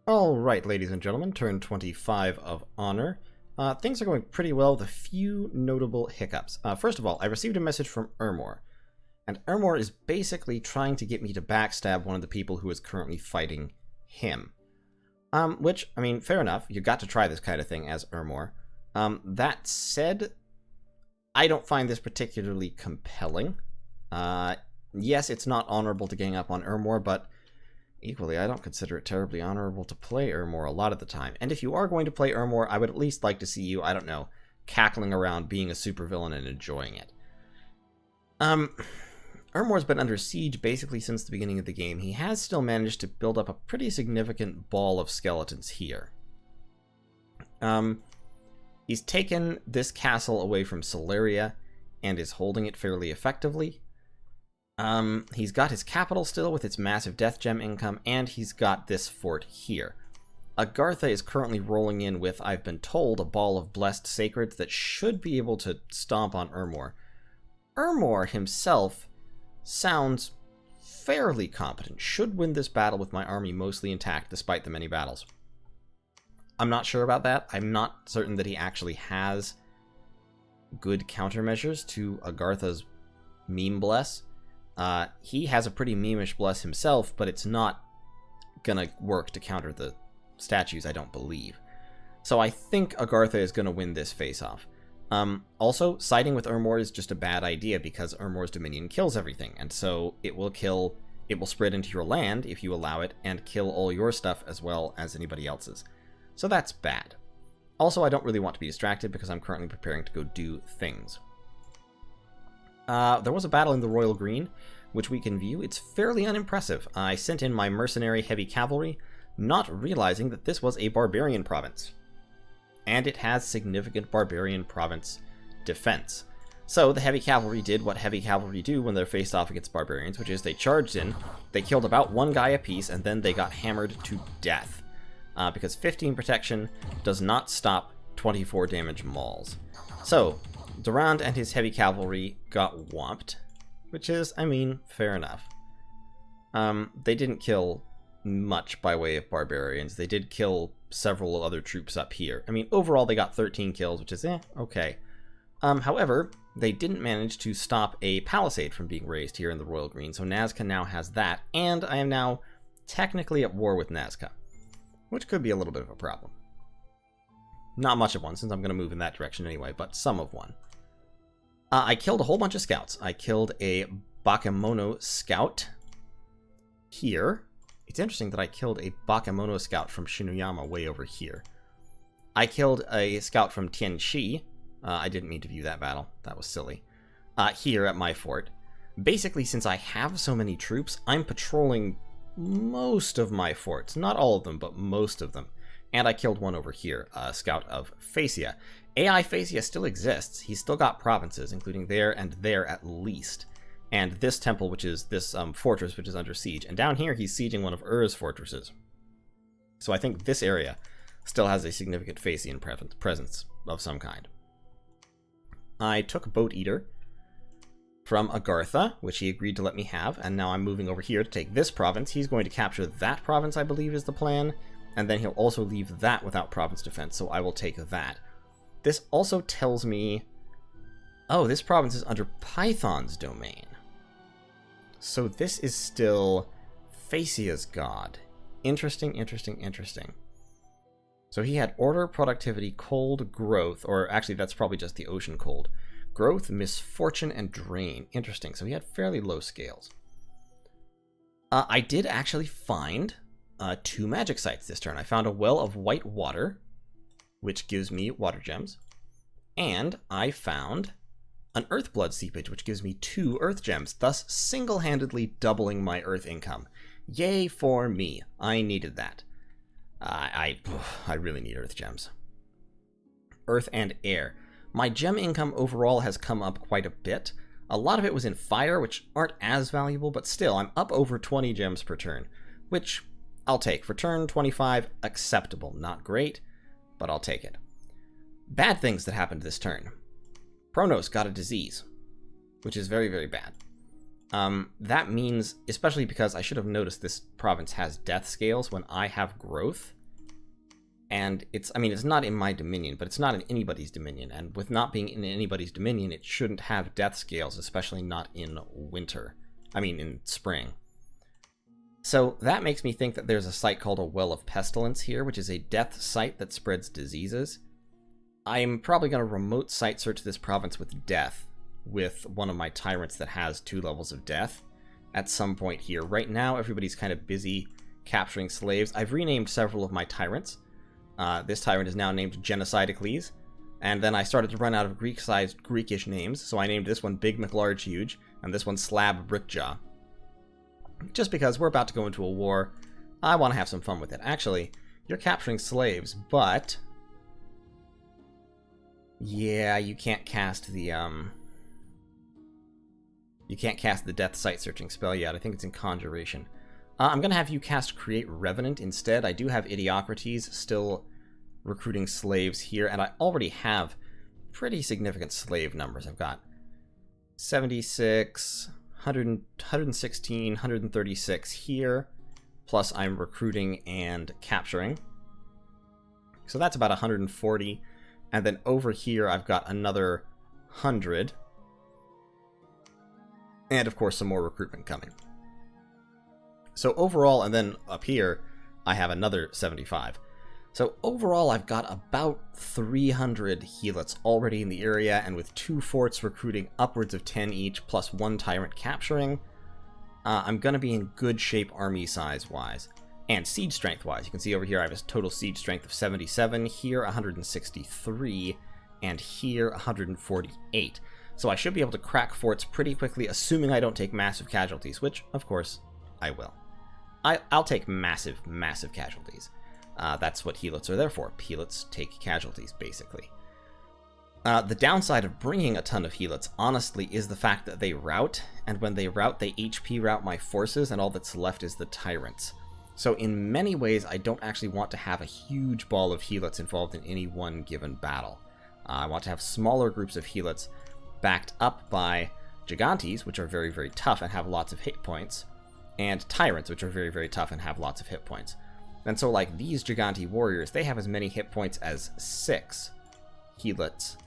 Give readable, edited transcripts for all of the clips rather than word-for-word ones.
Alright, ladies and gentlemen, turn 25 of Honor. Things are going pretty well with a few notable hiccups. First of all, I received a message from Ermor, and Ermor is basically trying to get me to backstab one of the people who is currently fighting him. Which, I mean, fair enough, you got to try this kind of thing as Ermor. That said, I don't find this particularly compelling. Yes, it's not honorable to gang up on Ermor, but equally, I don't consider it terribly honorable to play Ermor a lot of the time. And if you are going to play Ermor, I would at least like to see you, I don't know, cackling around being a supervillain and enjoying it. Ermor's been under siege basically since the beginning of the game. He has still managed to build up a pretty significant ball of skeletons here. He's taken this castle away from Solaria and is holding it fairly effectively. He's got his capital still with its massive death gem income, and he's got this fort here. Agartha is currently rolling in with, I've been told, a ball of blessed sacreds that should be able to stomp on Ermor. Ermor himself sounds fairly competent, should win this battle with my army mostly intact despite the many battles. I'm not sure about that. I'm not certain that he actually has good countermeasures to Agartha's meme bless. He has a pretty meme-ish bless himself, but it's not gonna work to counter the statues, I don't believe. So I think Agartha is gonna win this face-off. Also, siding with Ermor is just a bad idea because Ermor's Dominion kills everything, and so it will spread into your land if you allow it, and kill all your stuff as well as anybody else's. So that's bad. Also, I don't really want to be distracted because I'm currently preparing to go do things. There was a battle in the Royal Green, which we can view. It's fairly unimpressive. I sent in my mercenary heavy cavalry, not realizing that this was a barbarian province. And it has significant barbarian province defense. So the heavy cavalry did what heavy cavalry do when they're faced off against barbarians, which is they charged in, they killed about one guy apiece, and then they got hammered to death. Because 15 protection does not stop 24 damage mauls. So Durand and his heavy cavalry got whomped, which is, I mean, fair enough. They didn't kill much by way of barbarians. They did kill several other troops up here. I mean, overall they got 13 kills, which is, okay. However, they didn't manage to stop a palisade from being raised here in the Royal Green, so Nazca now has that, and I am now technically at war with Nazca, which could be a little bit of a problem. Not much of one, since I'm going to move in that direction anyway, but some of one. I killed a whole bunch of scouts. I killed a Bakemono scout here. It's interesting that I killed a Bakemono scout from Shinuyama way over here. I killed a scout from Tianxi. I didn't mean to view that battle. That was silly. Here at my fort. Basically, since I have so many troops, I'm patrolling most of my forts. Not all of them, but most of them. And I killed one over here, a scout of Phasia. AI Phasia still exists. He's still got provinces, including there and there at least. And this temple, which is this fortress, which is under siege. And down here, he's sieging one of Ur's fortresses. So I think this area still has a significant Phasian presence of some kind. I took Boat Eater from Agartha, which he agreed to let me have, and now I'm moving over here to take this province. He's going to capture that province, I believe, is the plan, and then he'll also leave that without province defense, so I will take that. This also tells me, oh, this province is under Python's domain. So this is still Phasia's god. Interesting, interesting, interesting. So he had order, productivity, cold, growth, or actually that's probably just the ocean cold. Growth, misfortune, and drain. Interesting, so he had fairly low scales. I did actually find 2 magic sites this turn. I found a well of white water, which gives me water gems, and I found an Earthblood seepage, which gives me 2 earth gems, thus single-handedly doubling my earth income. Yay for me. I needed that. I really need earth gems. Earth and air. My gem income overall has come up quite a bit. A lot of it was in fire, which aren't as valuable, but still, I'm up over 20 gems per turn, which I'll take. For turn 25, acceptable. Not great, but I'll take it. Bad things that happened this turn. Pronos got a disease, which is very, very bad. That means, especially because I should have noticed this province has death scales when I have growth. And it's not in my dominion, but it's not in anybody's dominion. And with not being in anybody's dominion, it shouldn't have death scales, especially not in winter. In spring. So that makes me think that there's a site called a Well of Pestilence here, which is a death site that spreads diseases. I'm probably going to remote site search this province with death, with one of my tyrants that has 2 levels of death at some point here. Right now, everybody's kind of busy capturing slaves. I've renamed several of my tyrants. This tyrant is now named Genocidicles, and then I started to run out of Greek-sized Greekish names, so I named this one Big McLarge Huge, and this one Slab Brickjaw. Just because we're about to go into a war, I want to have some fun with it. Actually, you're capturing slaves, but... yeah, you can't cast the, you can't cast the Death Site Searching spell yet. I think it's in Conjuration. I'm going to have you cast Create Revenant instead. I do have Idiocrates still recruiting slaves here, and I already have pretty significant slave numbers. I've got 76, 116, 136 here, plus I'm recruiting and capturing. So that's about 140, and then over here I've got another 100, and of course some more recruitment coming. So overall, and then up here, I have another 75. So overall, I've got about 300 helots already in the area, and with 2 forts recruiting upwards of 10 each, plus 1 tyrant capturing, I'm going to be in good shape army size-wise. And siege strength-wise. You can see over here I have a total siege strength of 77, here 163, and here 148. So I should be able to crack forts pretty quickly, assuming I don't take massive casualties, which, of course, I will. I'll take massive, massive casualties. That's what helots are there for. Helots take casualties, basically. The downside of bringing a ton of helots, honestly, is the fact that they rout, and when they rout, they HP rout my forces, and all that's left is the tyrants. So in many ways, I don't actually want to have a huge ball of helots involved in any one given battle. I want to have smaller groups of helots backed up by Gigantes, which are very, very tough and have lots of hit points, and Tyrants, which are very, very tough and have lots of hit points. And so, like, these Gigante warriors, they have as many hit points as 6 helots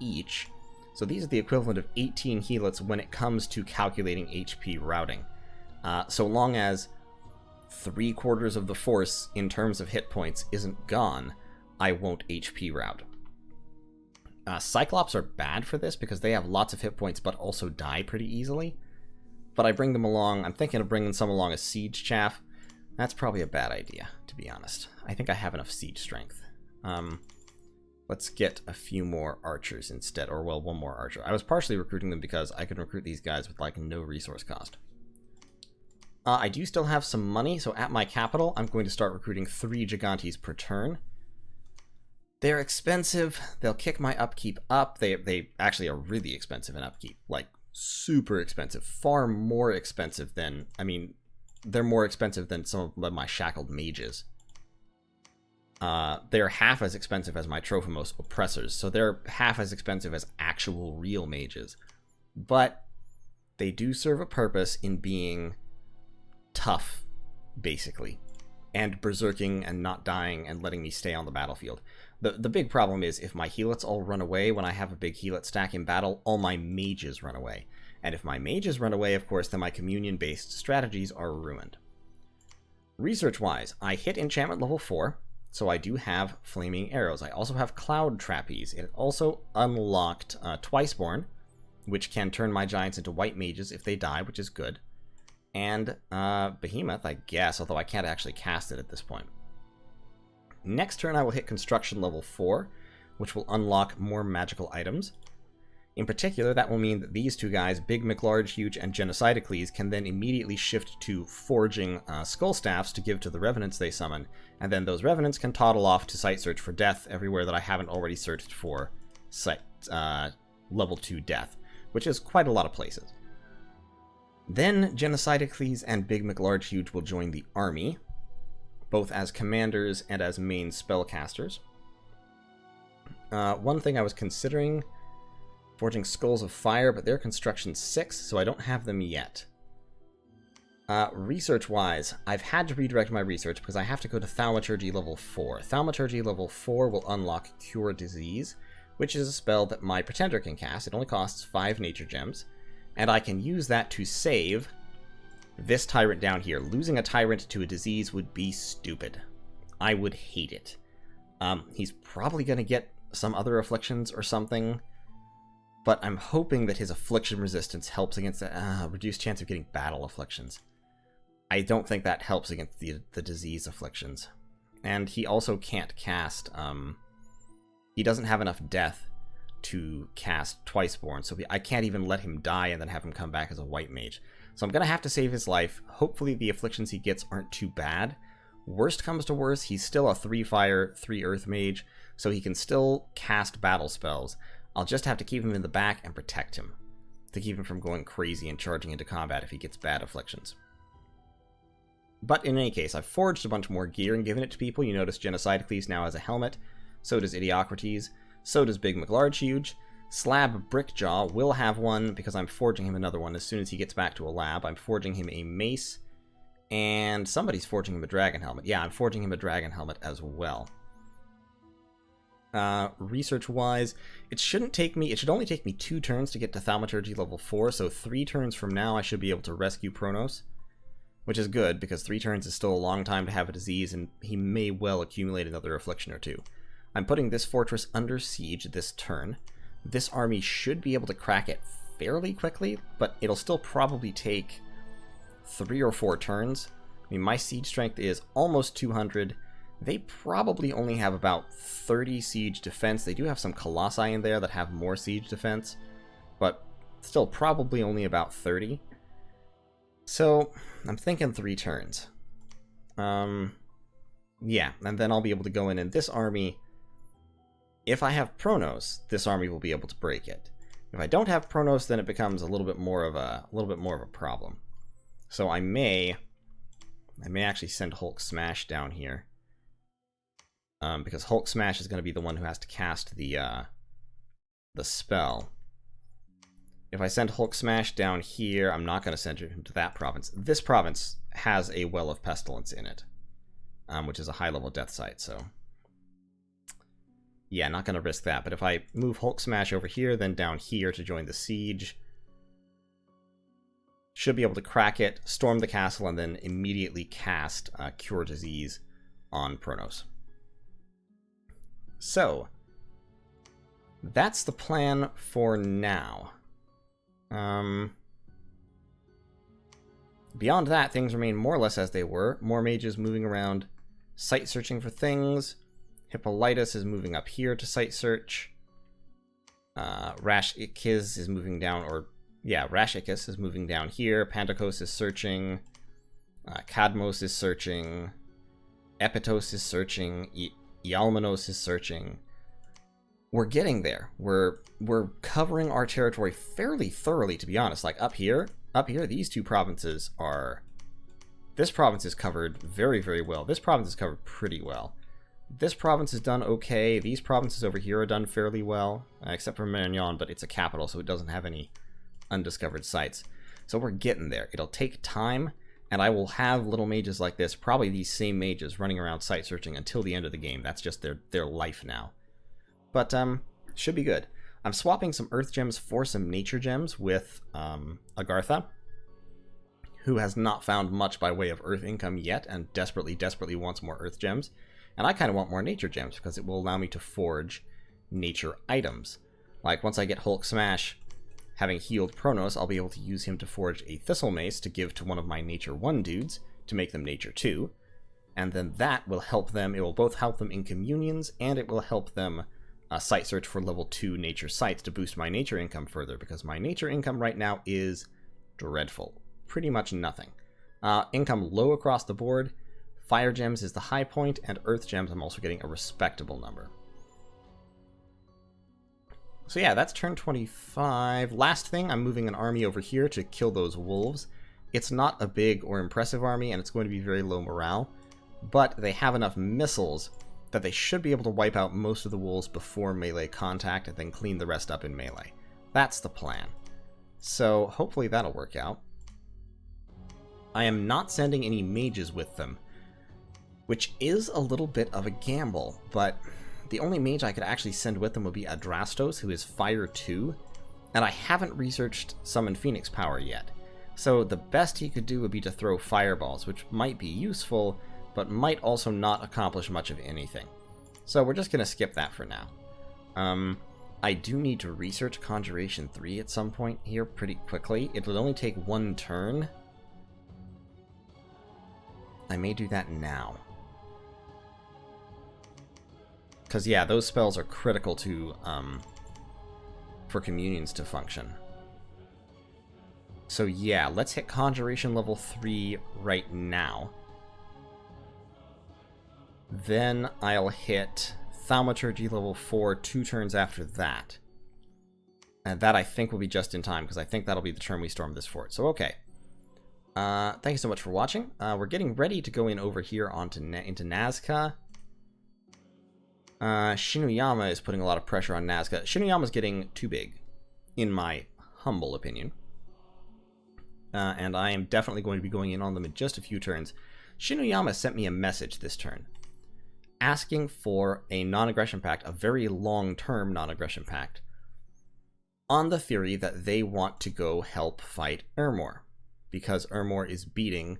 each. So these are the equivalent of 18 helots when it comes to calculating HP routing. So long as 3/4 of the force in terms of hit points isn't gone, I won't HP rout. Cyclops are bad for this because they have lots of hit points but also die pretty easily. But I bring them along, I'm thinking of bringing some along as Siege Chaff. That's probably a bad idea, to be honest. I think I have enough siege strength. Let's get a few more archers instead, or well, 1 more archer. I was partially recruiting them because I can recruit these guys with like no resource cost. I do still have some money, so at my capital, I'm going to start recruiting 3 Gigantes per turn. They're expensive. They'll kick my upkeep up. They actually are really expensive in upkeep, like super expensive, far more expensive than, they're more expensive than some of my shackled mages. They're half as expensive as my Trophimos oppressors, so they're half as expensive as actual real mages. But they do serve a purpose in being tough, basically, and berserking and not dying and letting me stay on the battlefield. The big problem is if my helots all run away when I have a big helot stack in battle, all my mages run away. And if my mages run away, of course, then my communion-based strategies are ruined. Research-wise, I hit enchantment level 4, so I do have flaming arrows. I also have cloud trapeze. It also unlocked Twiceborn, which can turn my giants into white mages if they die, which is good. And Behemoth, I guess, although I can't actually cast it at this point. Next turn I will hit construction level 4, which will unlock more magical items. In particular, that will mean that these 2 guys, Big McLarge Huge and Genocidicles, can then immediately shift to forging skull staffs to give to the revenants they summon, and then those revenants can toddle off to site search for death everywhere that I haven't already searched for site level 2 death, which is quite a lot of places. Then Genocidicles and Big McLarge Huge will join the army, both as commanders and as main spellcasters. One thing I was considering, forging Skulls of Fire, but they're construction 6, so I don't have them yet. Research-wise, I've had to redirect my research because I have to go to Thaumaturgy level 4. Thaumaturgy level 4 will unlock Cure Disease, which is a spell that my Pretender can cast. It only costs 5 nature gems, and I can use that to save this tyrant down here. Losing a tyrant to a disease would be stupid. I would hate it. He's probably going to get some other afflictions or something, but I'm hoping that his affliction resistance helps against the reduced chance of getting battle afflictions. I don't think that helps against the disease afflictions. And he also can't cast, he doesn't have enough death to cast Twiceborn, so I can't even let him die and then have him come back as a white mage. So I'm going to have to save his life. Hopefully the afflictions he gets aren't too bad. Worst comes to worst, he's still a 3 fire, 3 earth mage, so he can still cast battle spells. I'll just have to keep him in the back and protect him, to keep him from going crazy and charging into combat if he gets bad afflictions. But in any case, I've forged a bunch more gear and given it to people. You notice Genocidicles now has a helmet, so does Idiocrates, so does Big McLargehuge. Slab Brickjaw will have one because I'm forging him another one as soon as he gets back to a lab. I'm forging him a mace, and somebody's forging him a dragon helmet. Yeah, I'm forging him a dragon helmet as well. Research-wise, it should only take me 2 turns to get to Thaumaturgy level 4, so 3 turns from now I should be able to rescue Pronos, which is good, because 3 turns is still a long time to have a disease, and he may well accumulate another affliction or 2. I'm putting this fortress under siege this turn. This army should be able to crack it fairly quickly, but it'll still probably take 3 or 4 turns. I mean, my siege strength is almost 200. They probably only have about 30 siege defense. They do have some colossi in there that have more siege defense, but still probably only about 30. So I'm thinking 3 turns. Yeah, and then I'll be able to go in, and this army, if I have Pronos, this army will be able to break it. If I don't have Pronos, then it becomes a little bit more of a problem. So I may actually send HULK SMASH down here. Because HULK SMASH is going to be the one who has to cast the spell. If I send HULK SMASH down here, I'm not going to send him to that province. This province has a Well of Pestilence in it, which is a high-level death site, so yeah, not going to risk that. But if I move HULK SMASH over here, then down here to join the siege, should be able to crack it, storm the castle, and then immediately cast Cure Disease on Pronos. So, that's the plan for now. Beyond that, things remain more or less as they were. More mages moving around, site searching for things. Hippolytus is moving up here to site search. Rash-Ickis is moving down, Rash-Ickis is moving down here. Pandakos is searching. Cadmos is searching. Epitos is searching. Ialmenos is searching. We're getting there. We're covering our territory fairly thoroughly, to be honest. Like up here, these 2 provinces are... This province is covered very, very well. This province is covered pretty well. This province is done okay. These provinces over here are done fairly well, except for Mekonians, but it's a capital, so it doesn't have any undiscovered sites. So we're getting there. It'll take time, and I will have little mages like this, probably these same mages, running around site searching until the end of the game. That's just their life now. But, should be good. I'm swapping some Earth Gems for some Nature Gems with, Agartha, who has not found much by way of Earth income yet, and desperately wants more Earth Gems. And I kind of want more Nature Gems, because it will allow me to forge nature items. Like, once I get HULK SMASH, having healed Pronos, I'll be able to use him to forge a Thistle Mace to give to one of my Nature 1 dudes, to make them Nature 2. And then that will help them, it will both help them in communions, and it will help them site search for level 2 nature sites to boost my nature income further, because my nature income right now is dreadful. Pretty much nothing. Income low across the board. Fire Gems is the high point, and Earth Gems I'm also getting a respectable number. So yeah, that's turn 25. Last thing, I'm moving an army over here to kill those wolves. It's not a big or impressive army, and it's going to be very low morale, but they have enough missiles that they should be able to wipe out most of the wolves before melee contact and then clean the rest up in melee. That's the plan. So hopefully that'll work out. I am not sending any mages with them, which is a little bit of a gamble, but the only mage I could actually send with them would be Adrastos, who is Fire 2, and I haven't researched Summon Phoenix power yet. So the best he could do would be to throw fireballs, which might be useful, but might also not accomplish much of anything. So we're just going to skip that for now. I do need to research Conjuration 3 at some point here pretty quickly. It'll only take one turn. I may do that now. Because, yeah, those spells are critical to, for communions to function. So, yeah, let's hit Conjuration level 3 right now. Then I'll hit Thaumaturgy level 4 2 turns after that. And that I think will be just in time, because I think that'll be the turn we storm this fort. So, okay. Thank you so much for watching. We're getting ready to go in over here into Nazca. Shinuyama is putting a lot of pressure on Nazca. Shinuyama's getting too big, in my humble opinion. And I am definitely going to be going in on them in just a few turns. Shinuyama sent me a message this turn, asking for a non-aggression pact, a very long-term non-aggression pact, on the theory that they want to go help fight Ermor, because Ermor is beating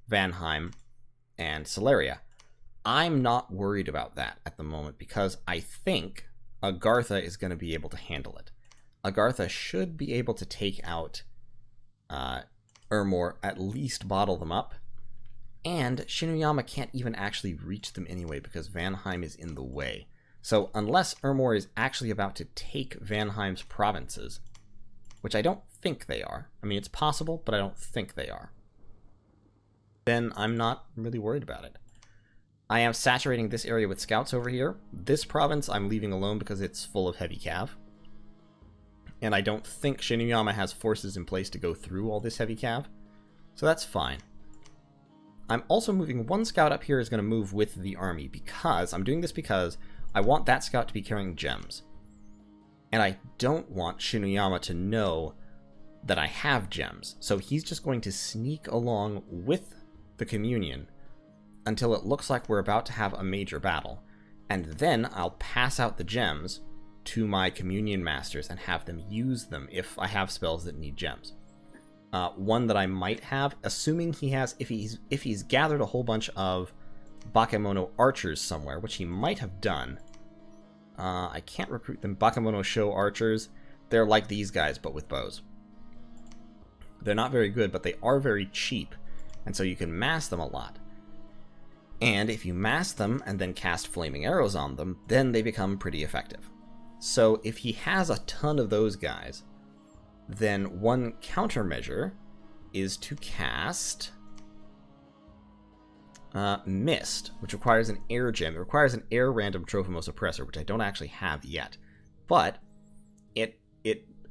Vanheim and Celeria. I'm not worried about that at the moment, because I think Agartha is going to be able to handle it. Agartha should be able to take out Ermor, at least bottle them up, and Shinuyama can't even actually reach them anyway because Vanheim is in the way. So unless Ermor is actually about to take Vanheim's provinces, which I don't think they are, I mean, it's possible, but I don't think they are, then I'm not really worried about it. I am saturating this area with scouts over here. This province I'm leaving alone because it's full of heavy cav. And I don't think Shinuyama has forces in place to go through all this heavy cav. So that's fine. I'm also moving one scout up here is going to move with the army, because I'm doing this because I want that scout to be carrying gems. And I don't want Shinuyama to know that I have gems. So he's just going to sneak along with the communion until it looks like we're about to have a major battle. And then I'll pass out the gems to my communion masters and have them use them if I have spells that need gems. One that I might have, assuming he has, if he's gathered a whole bunch of Bakemono archers somewhere, which he might have done. I can't recruit them. Bakemono show archers. They're like these guys, but with bows. They're not very good, but they are very cheap, and so you can mass them a lot. And if you mass them and then cast flaming arrows on them, then they become pretty effective. So if he has a ton of those guys, then one countermeasure is to cast Mist, which requires an air gem. It requires an air random Trophimos Oppressor, which I don't actually have yet. But it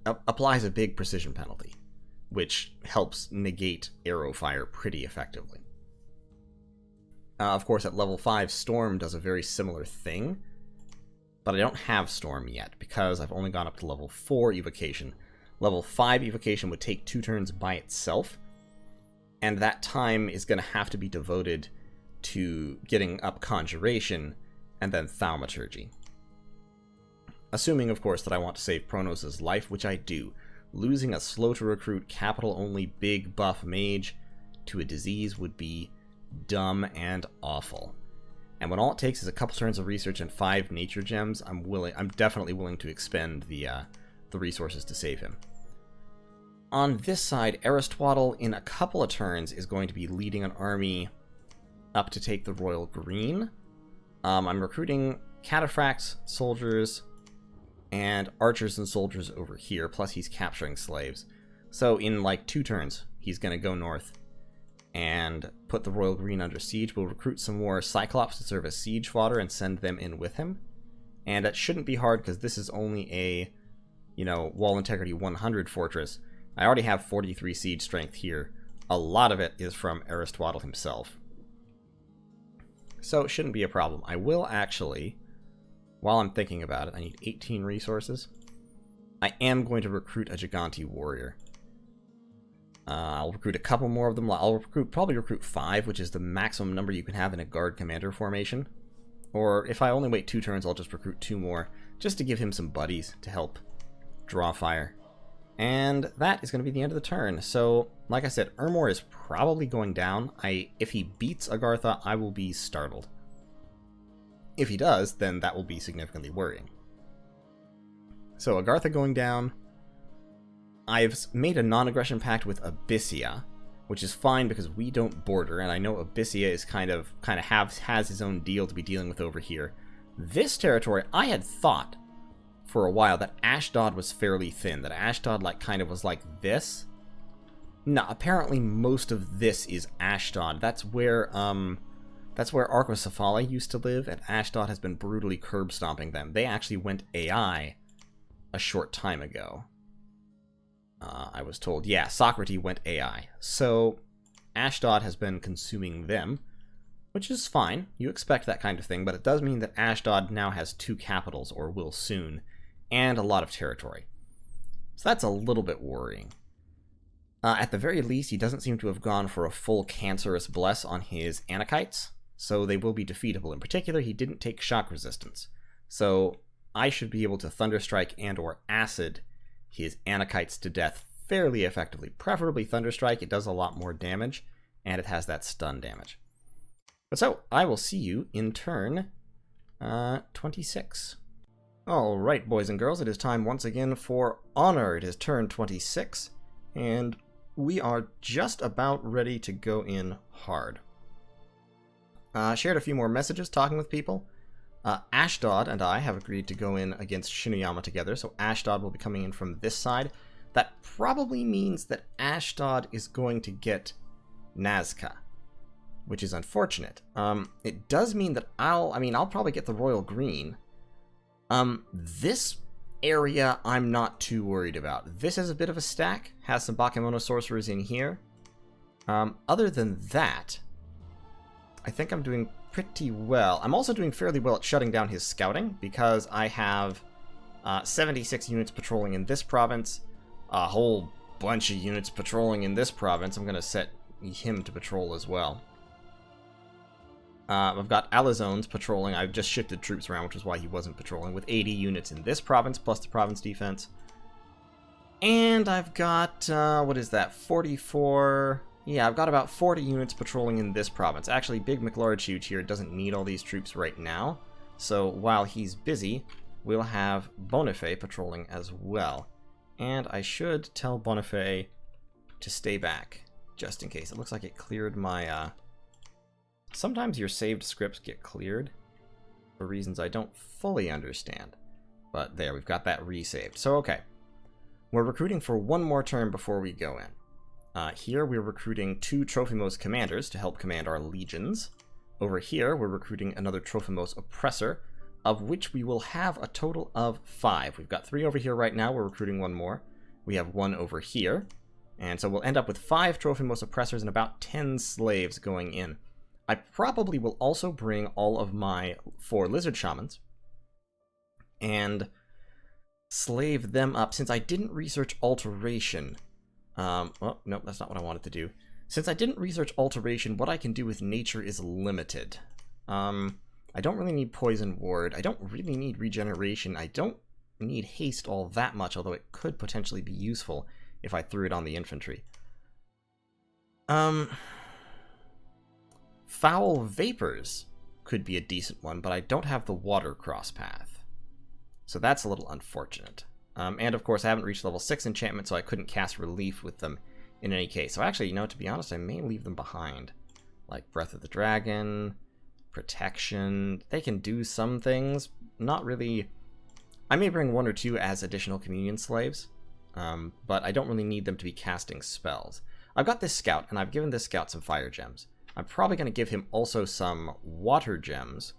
applies a big precision penalty, which helps negate arrow fire pretty effectively. Of course, at level 5, Storm does a very similar thing, but I don't have Storm yet, because I've only gone up to level 4 Evocation. Level 5 Evocation would take 2 turns by itself, and that time is going to have to be devoted to getting up Conjuration and then Thaumaturgy. Assuming, of course, that I want to save Pronos' life, which I do. Losing a slow-to-recruit, capital-only big buff mage to a disease would be dumb and awful. And when all it takes is a couple turns of research and 5 nature gems, I'm definitely willing to expend the resources to save him. On this side, Aristwaddle, in a couple of turns, is going to be leading an army up to take the Royal Green. I'm recruiting cataphracts, soldiers, and archers and soldiers over here, plus he's capturing slaves. So in like 2 turns, he's going to go north and put the Royal Green under siege. We'll recruit some more Cyclops to serve as siege fodder and send them in with him. And that shouldn't be hard, because this is only a, wall integrity 100 fortress. I already have 43 siege strength here. A lot of it is from Aristwaddle himself. So it shouldn't be a problem. I will actually, while I'm thinking about it, I need 18 resources. I am going to recruit a Gigante warrior. I'll recruit a couple more of them. I'll probably recruit 5, which is the maximum number you can have in a guard commander formation. Or if I only wait 2 turns, I'll just recruit 2 more, just to give him some buddies to help draw fire. And that is going to be the end of the turn. So, like I said, Ermor is probably going down. If he beats Agartha, I will be startled. If he does, then that will be significantly worrying. So, Agartha going down. I've made a non-aggression pact with Abyssia, which is fine because we don't border, and I know Abyssia is kind of has his own deal to be dealing with over here. This territory, I had thought for a while that Ashdod was fairly thin, that Ashdod was like this. No, apparently most of this is Ashdod. That's where Arquocephali used to live, and Ashdod has been brutally curb stomping them. They actually went AI a short time ago. I was told, yeah, Socrates went AI. So Ashdod has been consuming them, which is fine. You expect that kind of thing, but it does mean that Ashdod now has 2 capitals, or will soon, and a lot of territory. So that's a little bit worrying. At the very least, he doesn't seem to have gone for a full Cancerous Bless on his Anakites, so they will be defeatable. In particular, he didn't take shock resistance. So I should be able to Thunderstrike and or Acid his Anakites to death fairly effectively. Preferably Thunderstrike, it does a lot more damage, and it has that stun damage. But so, I will see you in turn 26. Alright, boys and girls, it is time once again for Honor. It is turn 26, and we are just about ready to go in hard. Shared a few more messages talking with people. Ashdod and I have agreed to go in against Shinuyama together, so Ashdod will be coming in from this side. That probably means that Ashdod is going to get Nazca, which is unfortunate. It does mean that I'll probably get the Royal Green. This area I'm not too worried about. This is a bit of a stack, has some Bakemono Sorcerers in here. Other than that, I think I'm doing pretty well. I'm also doing fairly well at shutting down his scouting, because I have 76 units patrolling in this province, a whole bunch of units patrolling in this province. I'm going to set him to patrol as well. I've got Alizones patrolling. I've just shifted troops around, which is why he wasn't patrolling, with 80 units in this province, plus the province defense. And I've got, what is that, 44... Yeah, I've got about 40 units patrolling in this province. Actually, Big McLarge here doesn't need all these troops right now, so while he's busy, we'll have Bonifay patrolling as well. And I should tell Bonifay to stay back, just in case. It looks like it cleared my... Sometimes your saved scripts get cleared for reasons I don't fully understand. But there, we've got that resaved. So, okay. We're recruiting for one more turn before we go in. Here we're recruiting 2 Trophimos commanders to help command our legions. Over here we're recruiting another Trophimos oppressor, of which we will have a total of 5. We've got 3 over here right now, we're recruiting 1 more. We have 1 over here, and so we'll end up with 5 Trophimos oppressors and about 10 slaves going in. I probably will also bring all of my 4 lizard shamans and slave them up, since I didn't research alteration. Oh, no, that's not what I wanted to do. Since I didn't research alteration, what I can do with nature is limited. I don't really need poison ward. I don't really need regeneration. I don't need haste all that much, although it could potentially be useful if I threw it on the infantry. Foul Vapors could be a decent one, but I don't have the water cross path. So that's a little unfortunate. And of course, I haven't reached level 6 enchantment, so I couldn't cast relief with them in any case. So actually, to be honest, I may leave them behind. Like Breath of the Dragon, Protection. They can do some things. Not really. I may bring 1 or 2 as additional communion slaves, but I don't really need them to be casting spells. I've got this scout, and I've given this scout some fire gems. I'm probably going to give him also some water gems,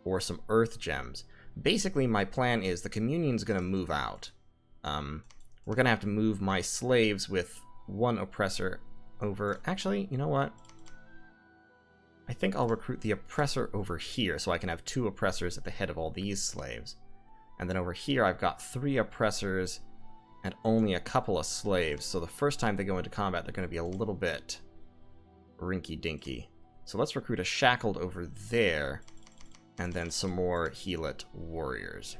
or some earth gems. Basically, my plan is the communion's going to move out. We're going to have to move my slaves with 1 oppressor over... Actually, you know what? I think I'll recruit the oppressor over here, so I can have 2 oppressors at the head of all these slaves. And then over here, I've got 3 oppressors and only a couple of slaves. So the first time they go into combat, they're going to be a little bit rinky-dinky. So let's recruit a shackled over there, and then some more Helit warriors.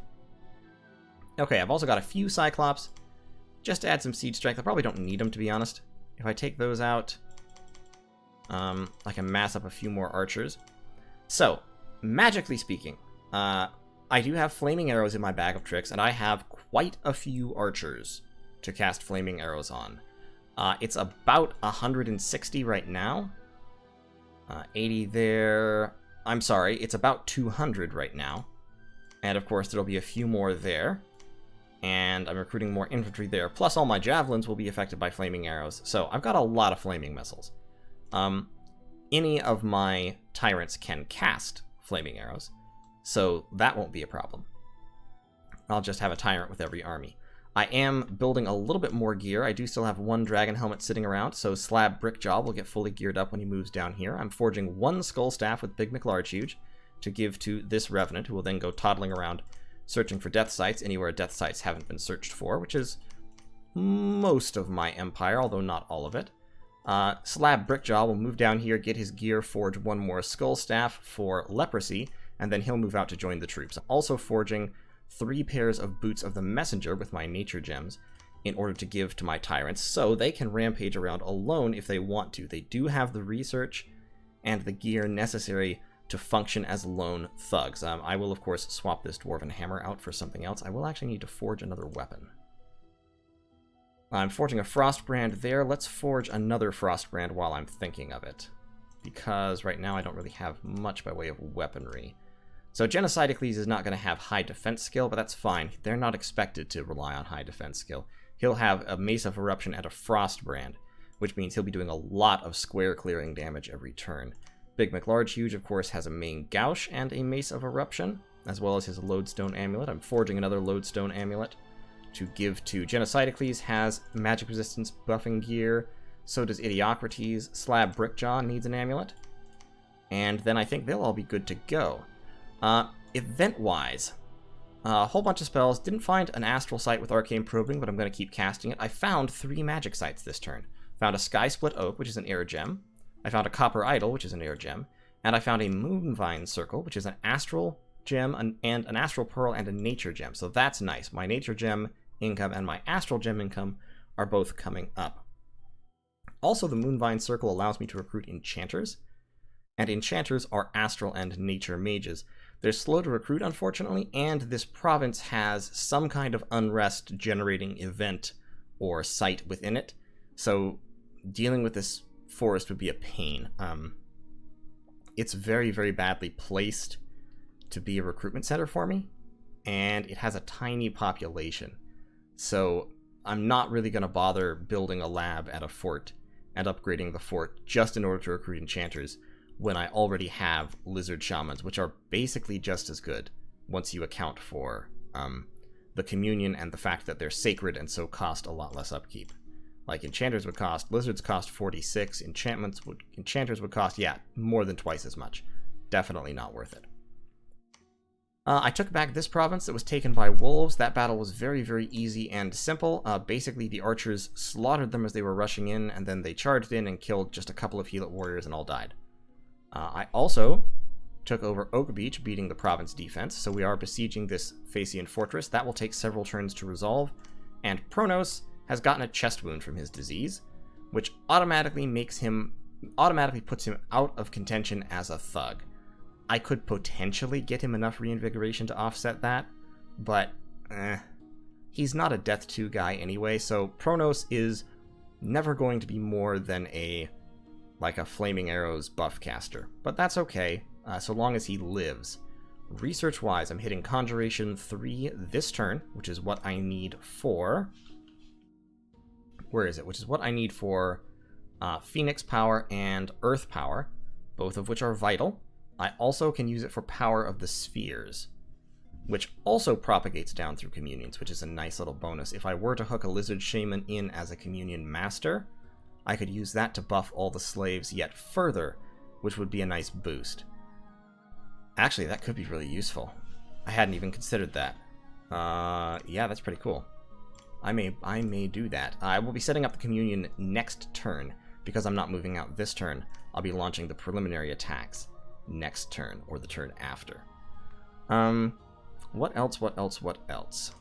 Okay, I've also got a few Cyclops, just to add some siege strength. I probably don't need them, to be honest. If I take those out, I can mass up a few more archers. So, magically speaking, I do have flaming arrows in my bag of tricks, and I have quite a few archers to cast flaming arrows on. It's about 160 right now. 80 there. I'm sorry, it's about 200 right now. And of course, there'll be a few more there. And I'm recruiting more infantry there. Plus, all my javelins will be affected by flaming arrows. So, I've got a lot of flaming missiles. Any of my tyrants can cast flaming arrows, so that won't be a problem. I'll just have a tyrant with every army. I am building a little bit more gear. I do still have one dragon helmet sitting around, so Slab Brickjaw will get fully geared up when he moves down here. I'm forging one skull staff with Big McLargehuge to give to this revenant, who will then go toddling around searching for death sites anywhere death sites haven't been searched for, which is most of my empire, although not all of it. Slab Brickjaw will move down here, get his gear, forge one more skull staff for leprosy, and then he'll move out to join the troops. I'm also forging 3 pairs of boots of the messenger with my nature gems in order to give to my tyrants, so they can rampage around alone if they want to. They do have the research and the gear necessary to function as lone thugs. I will, of course, swap this dwarven hammer out for something else. I will actually need to forge another weapon. I'm forging a Frostbrand there. Let's forge another Frostbrand while I'm thinking of it, because right now I don't really have much by way of weaponry. So Genocidicles is not going to have high defense skill, but that's fine. They're not expected to rely on high defense skill. He'll have a Mace of Eruption and a Frostbrand, which means he'll be doing a lot of square clearing damage every turn. Big McLargehuge, of course, has a main Gauche and a Mace of Eruption, as well as his Lodestone Amulet. I'm forging another Lodestone Amulet to give to Genocidicles. Has magic resistance buffing gear, so does Idiocrates. Slab Brickjaw needs an amulet, and then I think they'll all be good to go. Event-wise, a whole bunch of spells. Didn't find an Astral Sight with Arcane Probing, but I'm going to keep casting it. I found 3 magic sites this turn. Found a Sky Split Oak, which is an air gem. I found a Copper Idol, which is an air gem. And I found a Moonvine Circle, which is an Astral Gem, and an Astral Pearl, and a Nature Gem. So that's nice. My Nature Gem income and my Astral Gem income are both coming up. Also, the Moonvine Circle allows me to recruit Enchanters. And Enchanters are Astral and Nature Mages. They're slow to recruit, unfortunately, and this province has some kind of unrest generating event or site within it. So dealing with this forest would be a pain. It's very, very badly placed to be a recruitment center for me, and it has a tiny population. So I'm not really going to bother building a lab at a fort and upgrading the fort just in order to recruit enchanters when I already have lizard shamans, which are basically just as good once you account for the communion and the fact that they're sacred and so cost a lot less upkeep. Like enchanters would cost, lizards cost 46, enchanters would cost, yeah, more than twice as much. Definitely not worth it. I took back this province that was taken by wolves. That battle was very, very easy and simple. Basically, the archers slaughtered them as they were rushing in, and then they charged in and killed just a couple of Helit warriors and all died. I also took over Oak Beach, beating the province defense, so we are besieging this Phaeacian fortress. That will take several turns to resolve, and Pronos has gotten a chest wound from his disease, which automatically puts him out of contention as a thug. I could potentially get him enough reinvigoration to offset that, but he's not a Death 2 guy anyway, so Pronos is never going to be more than a Flaming Arrows buff caster. But that's okay, so long as he lives. Research-wise, I'm hitting Conjuration 3 this turn, which is what I need for... Where is it? Which is what I need for Phoenix Power and Earth Power, both of which are vital. I also can use it for Power of the Spheres, which also propagates down through communions, which is a nice little bonus. If I were to hook a Lizard Shaman in as a communion master, I could use that to buff all the slaves yet further, which would be a nice boost. Actually, that could be really useful. I hadn't even considered that. Yeah, that's pretty cool. I may do that. I will be setting up the communion next turn. Because I'm not moving out this turn, I'll be launching the preliminary attacks next turn, or the turn after. What else?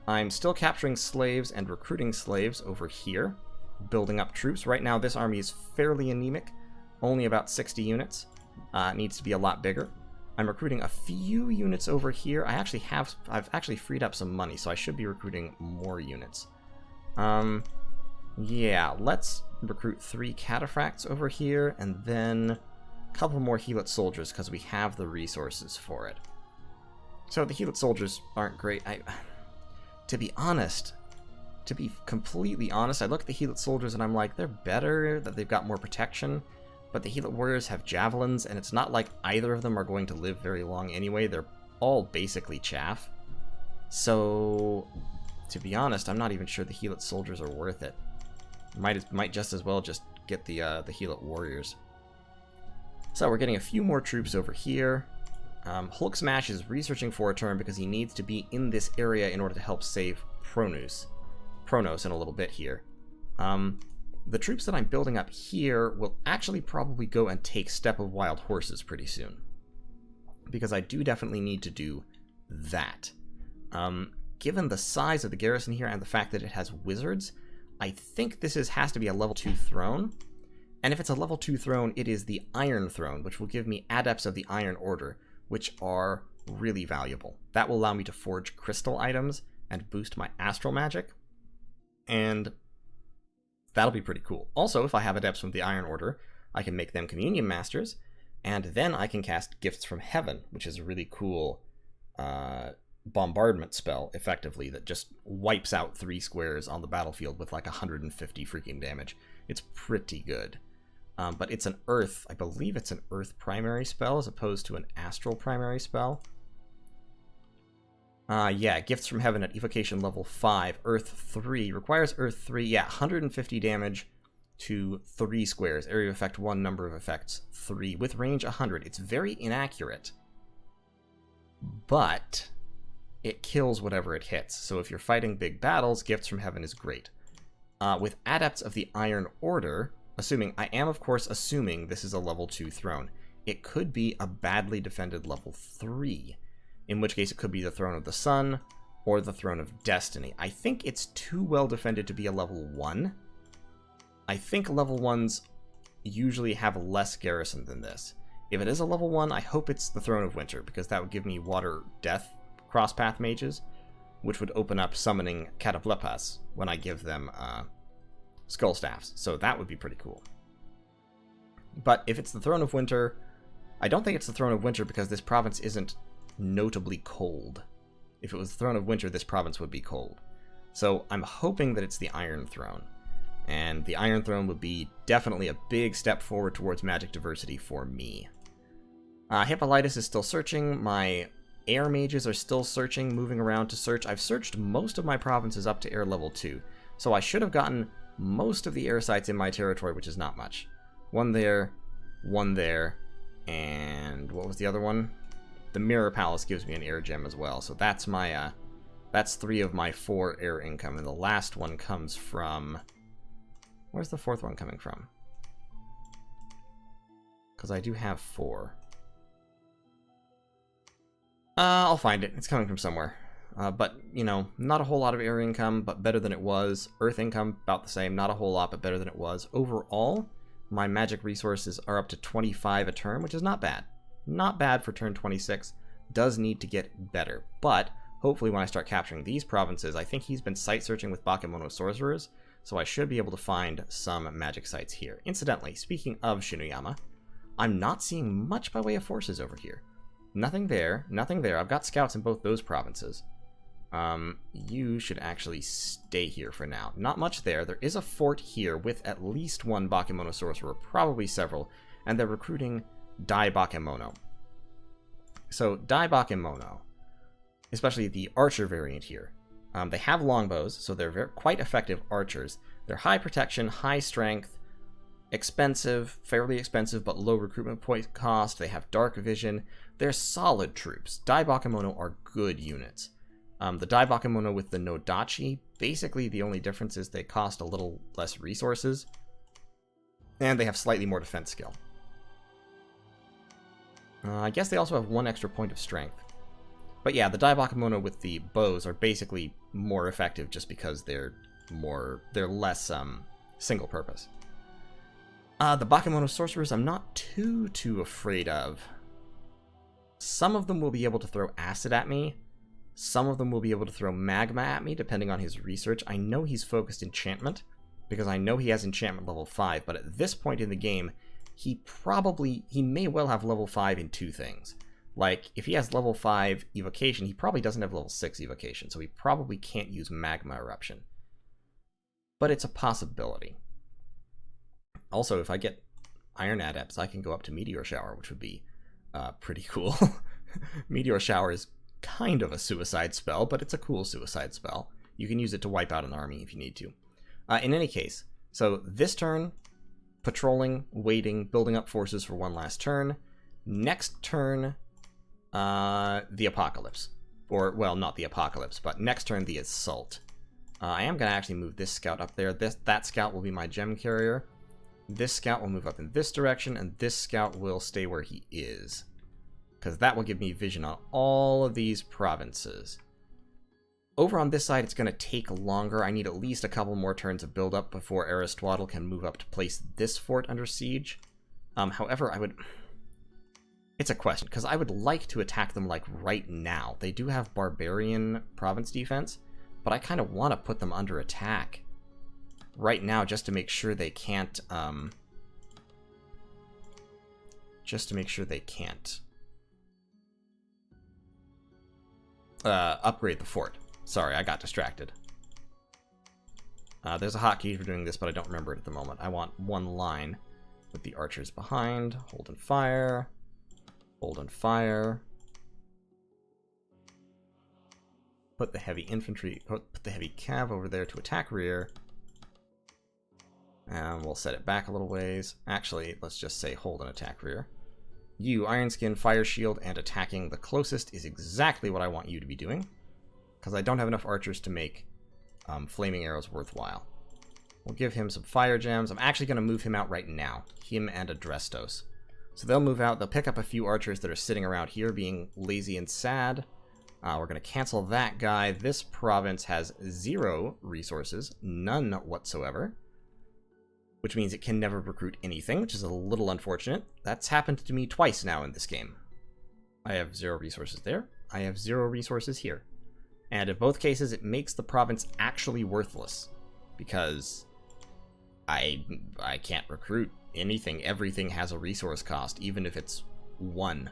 I'm still capturing slaves and recruiting slaves over here, building up troops. Right now, this army is fairly anemic, only about 60 units. It needs to be a lot bigger. I'm recruiting a few units over here. I've actually freed up some money, so I should be recruiting more units. Yeah, let's recruit 3 cataphracts over here, and then a couple more Helot soldiers, because we have the resources for it. So the Helot soldiers aren't great. To be completely honest, I look at the Helot soldiers and I'm like, they're better, that they've got more protection, but the Helot warriors have javelins, and it's not like either of them are going to live very long anyway. They're all basically chaff. So, to be honest, I'm not even sure the Helot soldiers are worth it. Might just as well just get the Helot warriors. So we're getting a few more troops over here. HULK SMASH is researching for a turn because he needs to be in this area in order to help save Pronos in a little bit here. The troops that I'm building up here will actually probably go and take Steppe of Wild Horses pretty soon, because I do definitely need to do that. Given the size of the garrison here and the fact that it has wizards, I think this has to be a level 2 throne. And if it's a level 2 throne, it is the Iron Throne, which will give me Adepts of the Iron Order, which are really valuable. That will allow me to forge crystal items and boost my astral magic, and that'll be pretty cool. Also, if I have Adepts from the Iron Order, I can make them Communion Masters, and then I can cast Gifts from Heaven, which is a really cool bombardment spell, effectively, that just wipes out 3 squares on the battlefield with like 150 freaking damage. It's pretty good. But it's an Earth, I believe it's an Earth primary spell as opposed to an Astral primary spell. Yeah, Gifts from Heaven at Evocation level 5, Earth 3, requires Earth 3, yeah, 150 damage to 3 squares, area of effect 1, number of effects 3, with range 100. It's very inaccurate, but it kills whatever it hits. So if you're fighting big battles, Gifts from Heaven is great. With Adepts of the Iron Order, I am of course assuming this is a level 2 throne. It could be a badly defended level 3, in which case it could be the Throne of the Sun or the Throne of Destiny. I think it's too well defended to be a level 1. I think level 1s usually have less garrison than this. If it is a level 1, I hope it's the Throne of Winter, because that would give me Water Death crosspath mages, which would open up summoning Cataplepas when I give them Skull Staffs, so that would be pretty cool. But if it's the Throne of Winter, I don't think it's the Throne of Winter because this province isn't notably cold. If it was the Throne of Winter, this province would be cold. So I'm hoping that it's the Iron Throne, and the Iron Throne would be definitely a big step forward towards magic diversity for me. Hippolytus is still searching, my air mages are still searching, moving around to search. I've searched most of my provinces up to air level 2, so I should have gotten most of the air sites in my territory, which is not much. One there, and what was the other one? The Mirror Palace gives me an air gem as well, so that's my that's 3 of my 4 air income, and the last one comes from... Where's the 4th one coming from? Because I do have 4. I'll find it. It's coming from somewhere. But, you know, not a whole lot of air income, but better than it was. Earth income, about the same. Not a whole lot, but better than it was. Overall, my magic resources are up to 25 a turn, which is not bad. Not bad for turn 26. Does need to get better. But, hopefully when I start capturing these provinces, I think he's been site searching with Bakemono sorcerers, so I should be able to find some magic sites here. Incidentally, speaking of Shinuyama, I'm not seeing much by way of forces over here. Nothing there, nothing there. I've got scouts in both those provinces. You should actually stay here for now. Not much there. There is a fort here with at least 1 Bakemono sorcerer, probably several, and they're recruiting Dai Bakemono. So, Dai Bakemono, especially the archer variant here, they have longbows, so they're quite effective archers. They're high protection, high strength, expensive, fairly expensive, but low recruitment point cost. They have dark vision. They're solid troops. Dai Bakemono are good units. The Dai Bakemono with the Nodachi, basically the only difference is they cost a little less resources, and they have slightly more defense skill. I guess they also have 1 extra point of strength. But yeah, the Dai Bakemono with the bows are basically more effective just because they're less single purpose. The Bakemono sorcerers I'm not too afraid of. Some of them will be able to throw acid at me. Some of them will be able to throw magma at me, depending on his research. I know he's focused enchantment, because I know he has enchantment level 5, but at this point in the game, he may well have level 5 in 2 things. Like, if he has level 5 evocation, he probably doesn't have level 6 evocation, so he probably can't use magma eruption. But it's a possibility. Also, if I get iron adepts, I can go up to meteor shower, which would be pretty cool. Meteor shower is kind of a suicide spell, but it's a cool suicide spell. You can use it to wipe out an army if you need to. In any case, so this turn, patrolling, waiting, building up forces for 1 last turn. Next turn, the apocalypse. Or, well, not the apocalypse, but next turn, the assault. I am going to actually move this scout up there. That scout will be my gem carrier. This scout will move up in this direction, and this scout will stay where he is, because that will give me vision on all of these provinces. Over on this side, it's going to take longer. I need at least a couple more turns of build-up before Aristotle can move up to place this fort under siege. However, it's a question, because I would like to attack them, like, right now. They do have Barbarian province defense, but I kind of want to put them under attack right now just to make sure they can't, upgrade the fort. Sorry, I got distracted. There's a hotkey for doing this, but I don't remember it at the moment. I want 1 line with the archers behind. Hold and fire. Hold and fire. Put the heavy infantry, put the heavy cav over there to attack rear. And we'll set it back a little ways. Actually, let's just say hold and attack rear. You, Iron Skin, Fire Shield, and attacking the closest is exactly what I want you to be doing, because I don't have enough archers to make flaming arrows worthwhile. We'll give him some fire gems. I'm actually going to move him out right now. Him and Adrestos. So they'll move out. They'll pick up a few archers that are sitting around here being lazy and sad. We're going to cancel that guy. This province has 0 resources. None whatsoever. Which means it can never recruit anything, which is a little unfortunate. That's happened to me twice now in this game. I have 0 resources there. I have 0 resources here. And in both cases, it makes the province actually worthless, because I can't recruit anything. Everything has a resource cost, even if it's 1.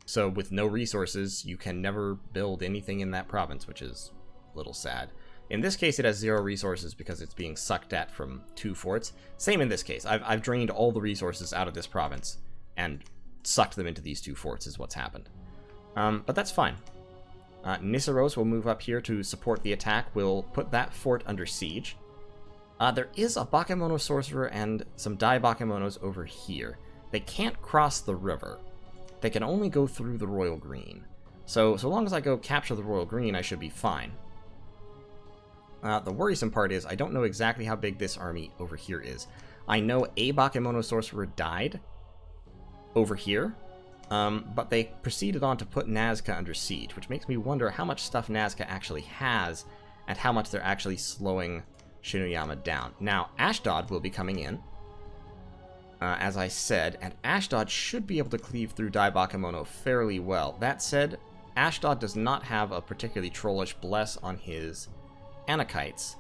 So with no resources, you can never build anything in that province, which is a little sad. In this case, it has 0 resources because it's being sucked at from 2 forts. Same in this case. I've drained all the resources out of this province and sucked them into these 2 forts is what's happened. But that's fine. Nisseros will move up here to support the attack. We'll put that fort under siege. There is a Bakemono sorcerer and some Dai Bakemonos over here. They can't cross the river. They can only go through the Royal Green. So long as I go capture the Royal Green, I should be fine. The worrisome part is I don't know exactly how big this army over here is. I know a Bakemono sorcerer died over here, but they proceeded on to put Nazca under siege, which makes me wonder how much stuff Nazca actually has and how much they're actually slowing Shinuyama down. Now, Ashdod will be coming in, as I said, and Ashdod should be able to cleave through Dai Bakemono fairly well. That said, Ashdod does not have a particularly trollish bless on his Anakites,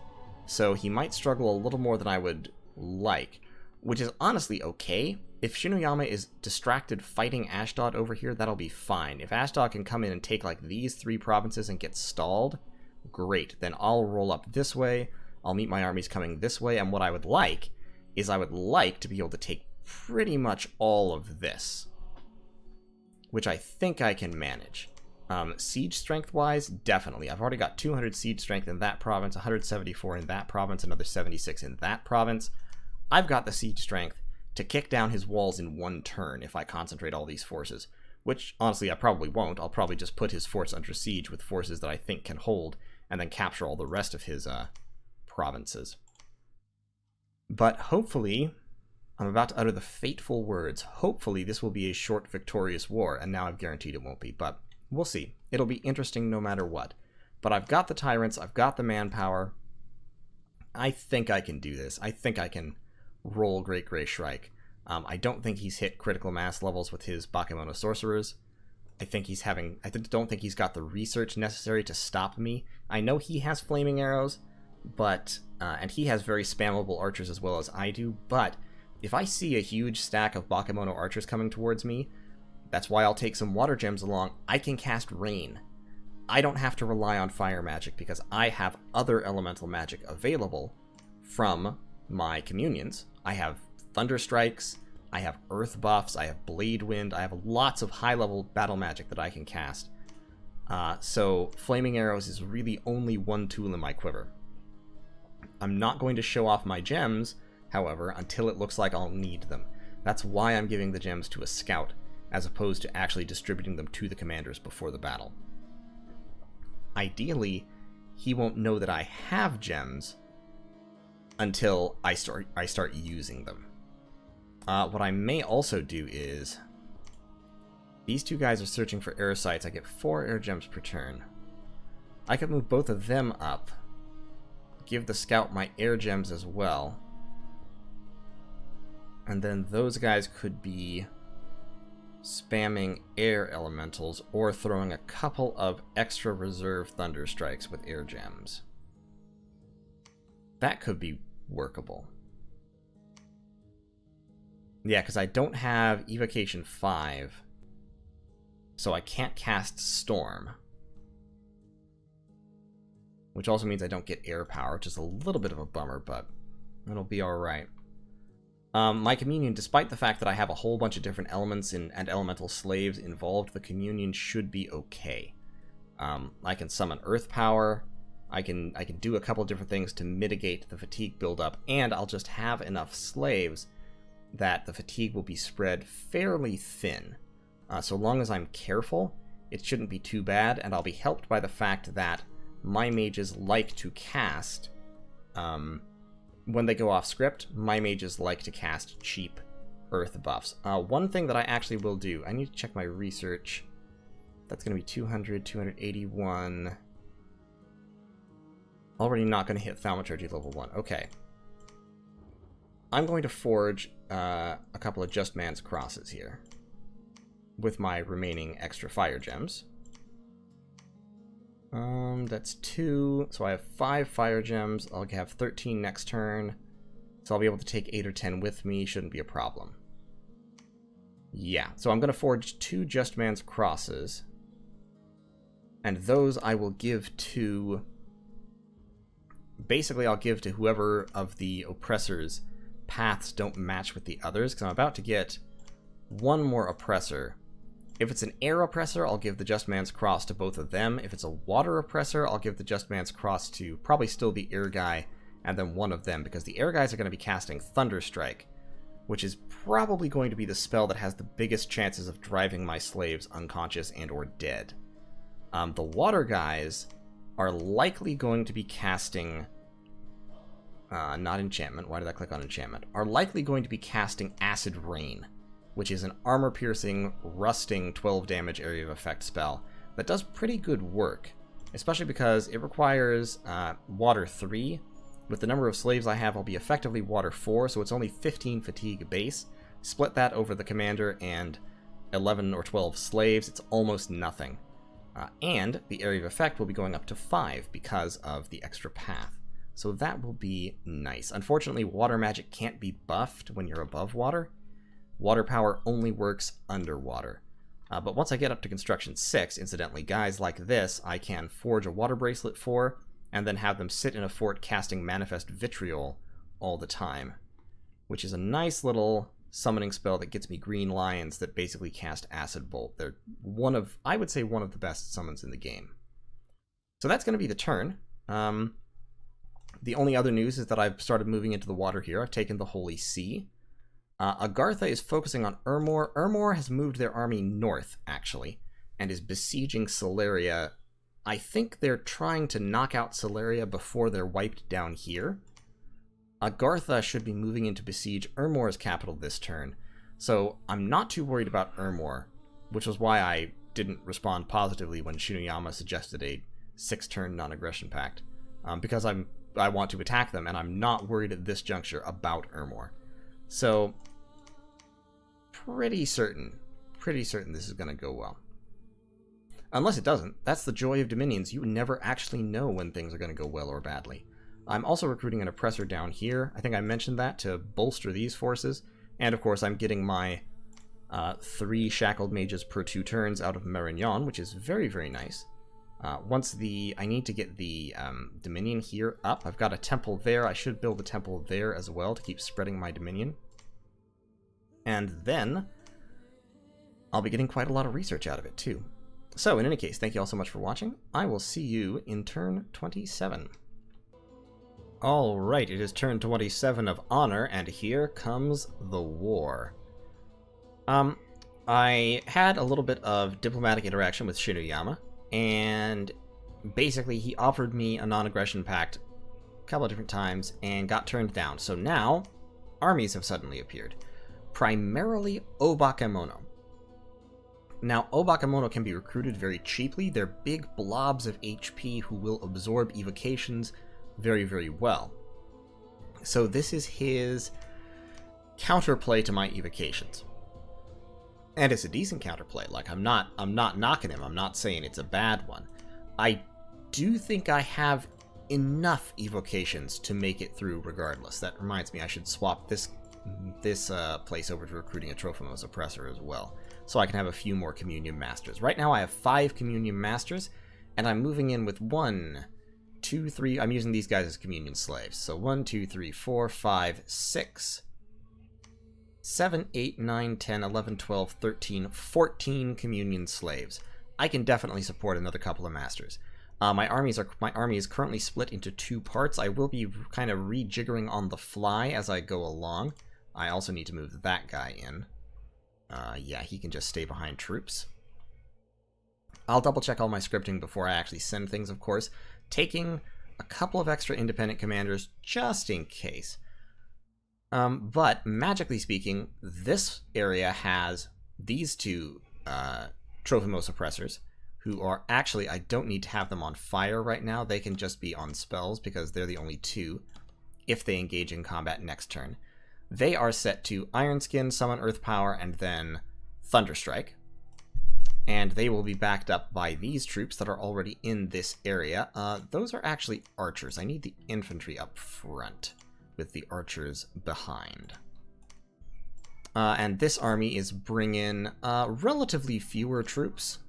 so he might struggle a little more than I would like, which is honestly okay. If Shinuyama is distracted fighting Ashdod over here, that'll be fine. If Ashdod can come in and take like these 3 provinces and get stalled, great. Then I'll roll up this way, I'll meet my armies coming this way, and what I would like is I would like to be able to take pretty much all of this, which I think I can manage. Siege strength-wise, definitely. I've already got 200 siege strength in that province, 174 in that province, another 76 in that province. I've got the siege strength to kick down his walls in 1 turn if I concentrate all these forces, which honestly I probably won't. I'll probably just put his force under siege with forces that I think can hold, and then capture all the rest of his provinces. But hopefully, I'm about to utter the fateful words, hopefully this will be a short victorious war, and now I've guaranteed it won't be, but we'll see. It'll be interesting no matter what. But I've got the tyrants, I've got the manpower. I think I can do this. I think I can roll Great Grey Shrike. I don't think he's hit critical mass levels with his Bakemono sorcerers. I don't think he's got the research necessary to stop me. I know he has flaming arrows, but and he has very spammable archers as well as I do, but if I see a huge stack of Bakemono archers coming towards me, that's why I'll take some water gems along. I can cast rain. I don't have to rely on fire magic because I have other elemental magic available from my communions. I have thunder strikes, I have earth buffs, I have blade wind, I have lots of high-level battle magic that I can cast. So flaming arrows is really only one tool in my quiver. I'm not going to show off my gems, however, until it looks like I'll need them. That's why I'm giving the gems to a scout, as opposed to actually distributing them to the commanders before the battle. Ideally, he won't know that I have gems until I start using them. What I may also do is, these two guys are searching for air sites. I get 4 air gems per turn. I could move both of them up, give the scout my air gems as well, and then those guys could be spamming air elementals or throwing a couple of extra reserve thunder strikes with air gems. That could be workable. Yeah, because I don't have Evocation 5, so I can't cast Storm. Which also means I don't get air power, which is a little bit of a bummer, but it'll be alright. My communion, despite the fact that I have a whole bunch of different elements and elemental slaves involved, the communion should be okay. I can summon earth power, I can do a couple different things to mitigate the fatigue buildup, and I'll just have enough slaves that the fatigue will be spread fairly thin. So long as I'm careful, it shouldn't be too bad, and I'll be helped by the fact that my mages like to cast, when they go off script, my mages like to cast cheap earth buffs. One thing that I actually will do, I need to check my research. That's going to be 200, 281. Already not going to hit Thaumaturgy level 1. Okay. I'm going to forge a couple of Just Man's Crosses here with my remaining extra fire gems. That's 2, so I have 5 fire gems. I'll have 13 next turn, so I'll be able to take 8 or 10 with me. Shouldn't be a problem. Yeah, so I'm going to forge 2 Just Man's Crosses, and those I will give to... Basically, I'll give to whoever of the oppressors' paths don't match with the others, because I'm about to get one more oppressor. If it's an air oppressor, I'll give the Just Man's Cross to both of them. If it's a water oppressor, I'll give the Just Man's Cross to probably still the air guy and then one of them, because the air guys are going to be casting Thunder Strike, which is probably going to be the spell that has the biggest chances of driving my slaves unconscious and or dead. The water guys are likely going to be casting... not enchantment. Why did I click on enchantment? Are likely going to be casting Acid Rain, which is an armor-piercing, rusting 12 damage area of effect spell that does pretty good work, especially because it requires water 3. With the number of slaves I have, I'll be effectively water 4, so it's only 15 fatigue base. Split that over the commander and 11 or 12 slaves, it's almost nothing. And the area of effect will be going up to 5 because of the extra path. So that will be nice. Unfortunately, water magic can't be buffed when you're above water. Water power only works underwater. But once I get up to Construction 6, incidentally, guys like this, I can forge a water bracelet for, and then have them sit in a fort casting Manifest Vitriol all the time, which is a nice little summoning spell that gets me green lions that basically cast Acid Bolt. They're one of, I would say, one of the best summons in the game. So that's going to be the turn. The only other news is that I've started moving into the water here. I've taken the Holy See. Agartha is focusing on Ermor. Ermor has moved their army north, actually, and is besieging Celeria. I think they're trying to knock out Celeria before they're wiped down here. Agartha should be moving in to besiege Ermor's capital this turn, so I'm not too worried about Ermor, which was why I didn't respond positively when Shinuyama suggested a 6-turn non-aggression pact, because I want to attack them, and I'm not worried at this juncture about Ermor. So, pretty certain this is going to go well. Unless it doesn't. That's the joy of Dominions. You never actually know when things are going to go well or badly. I'm also recruiting an oppressor down here. I think I mentioned that to bolster these forces. And of course I'm getting my 3 shackled mages per 2 turns out of Mekonian, which is very, very nice. I need to get the Dominion here up. I've got a temple there. I should build a temple there as well to keep spreading my Dominion. And then I'll be getting quite a lot of research out of it too. So in any case, thank you all so much for watching. I will see you in turn 27. Alright, it is turn 27 of Honor, and here comes the war. I had a little bit of diplomatic interaction with Shinuyama, and basically he offered me a non-aggression pact a couple of different times and got turned down. So now, armies have suddenly appeared. Primarily Obakemono. Now, Obakemono can be recruited very cheaply. They're big blobs of HP who will absorb evocations very, very well. So this is his counterplay to my evocations. And it's a decent counterplay. Like, I'm not knocking him. I'm not saying it's a bad one. I do think I have enough evocations to make it through regardless. That reminds me, I should swap this place over to recruiting a Trophimos Oppressor as well, so I can have a few more Communion Masters. Right now I have 5 Communion Masters, and I'm moving in with 1, 2, 3, I'm using these guys as Communion Slaves. So 1, 2, 3, 4, 5, 6, 7, 8, 9, 10, 11, 12, 13, 14 Communion Slaves. I can definitely support another couple of Masters. My army is currently split into 2 parts. I will be kind of rejiggering on the fly as I go along. I also need to move that guy in. Yeah, he can just stay behind troops. I'll double check all my scripting before I actually send things, of course, taking a couple of extra independent commanders just in case. But magically speaking, this area has these 2 Trophimos Oppressors, who are actually, I don't need to have them on fire right now. They can just be on spells because they're the only 2 if they engage in combat next turn. They are set to Iron Skin, Summon Earth Power, and then Thunderstrike. And they will be backed up by these troops that are already in this area. Those are actually archers. I need the infantry up front with the archers behind. And this army is bringing relatively fewer troops.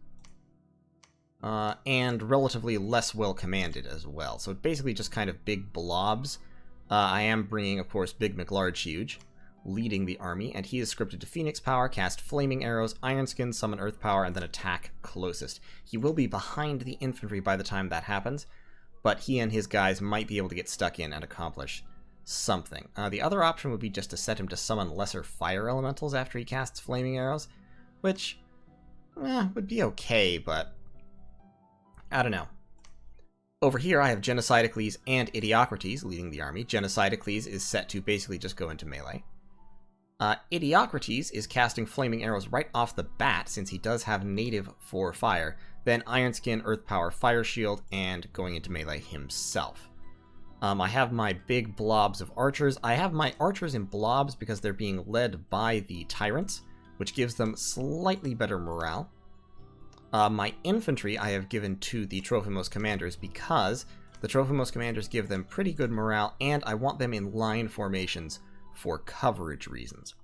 And relatively less well commanded as well. So basically just kind of big blobs. I am bringing, of course, Big McLarge-Huge, leading the army, and he is scripted to Phoenix Power, cast Flaming Arrows, Iron Skin, Summon Earth Power, and then attack closest. He will be behind the infantry by the time that happens, but he and his guys might be able to get stuck in and accomplish something. The other option would be just to set him to summon lesser fire elementals after he casts Flaming Arrows, which would be okay, but I don't know. Over here, I have Genocidicles and Idiocrates leading the army. Genocidicles is set to basically just go into melee. Idiocrates is casting Flaming Arrows right off the bat, since he does have native for fire. Then Iron Skin, Earth Power, Fire Shield, and going into melee himself. I have my big blobs of archers. I have my archers in blobs because they're being led by the tyrants, which gives them slightly better morale. My infantry I have given to the Trophimos commanders because the Trophimos commanders give them pretty good morale, and I want them in line formations for coverage reasons.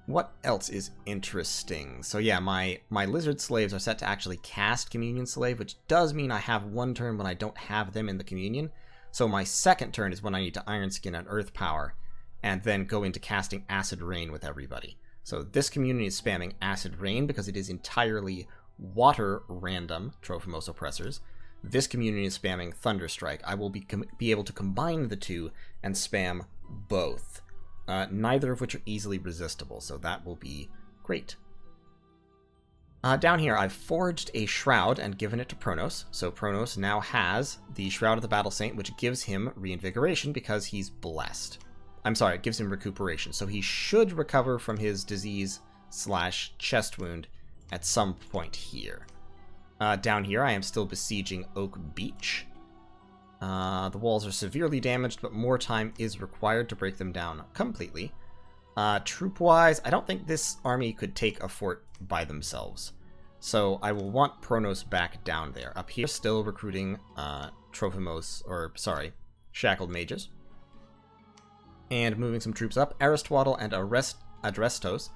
What else is interesting? So yeah, my lizard slaves are set to actually cast Communion Slave, which does mean I have 1 turn when I don't have them in the Communion. So my second turn is when I need to Iron Skin and Earth Power, and then go into casting Acid Rain with everybody. So this community is spamming Acid Rain because it is entirely water random Trophimos Oppressors. This community is spamming Thunderstrike. I will be able to combine the 2 and spam both, neither of which are easily resistible, so that will be great. Down here, I've forged a Shroud and given it to Pronos, so Pronos now has the Shroud of the Battle Saint, which gives him Reinvigoration because he's blessed. I'm sorry, it gives him Recuperation, so he should recover from his disease/chest wound at some point here. Down here, I am still besieging Oak Beach. The walls are severely damaged, but more time is required to break them down completely. Troop-wise, I don't think this army could take a fort by themselves. So I will want Pronos back down there. Up here, still recruiting Shackled Mages. And moving some troops up, Aristotl and Adrestos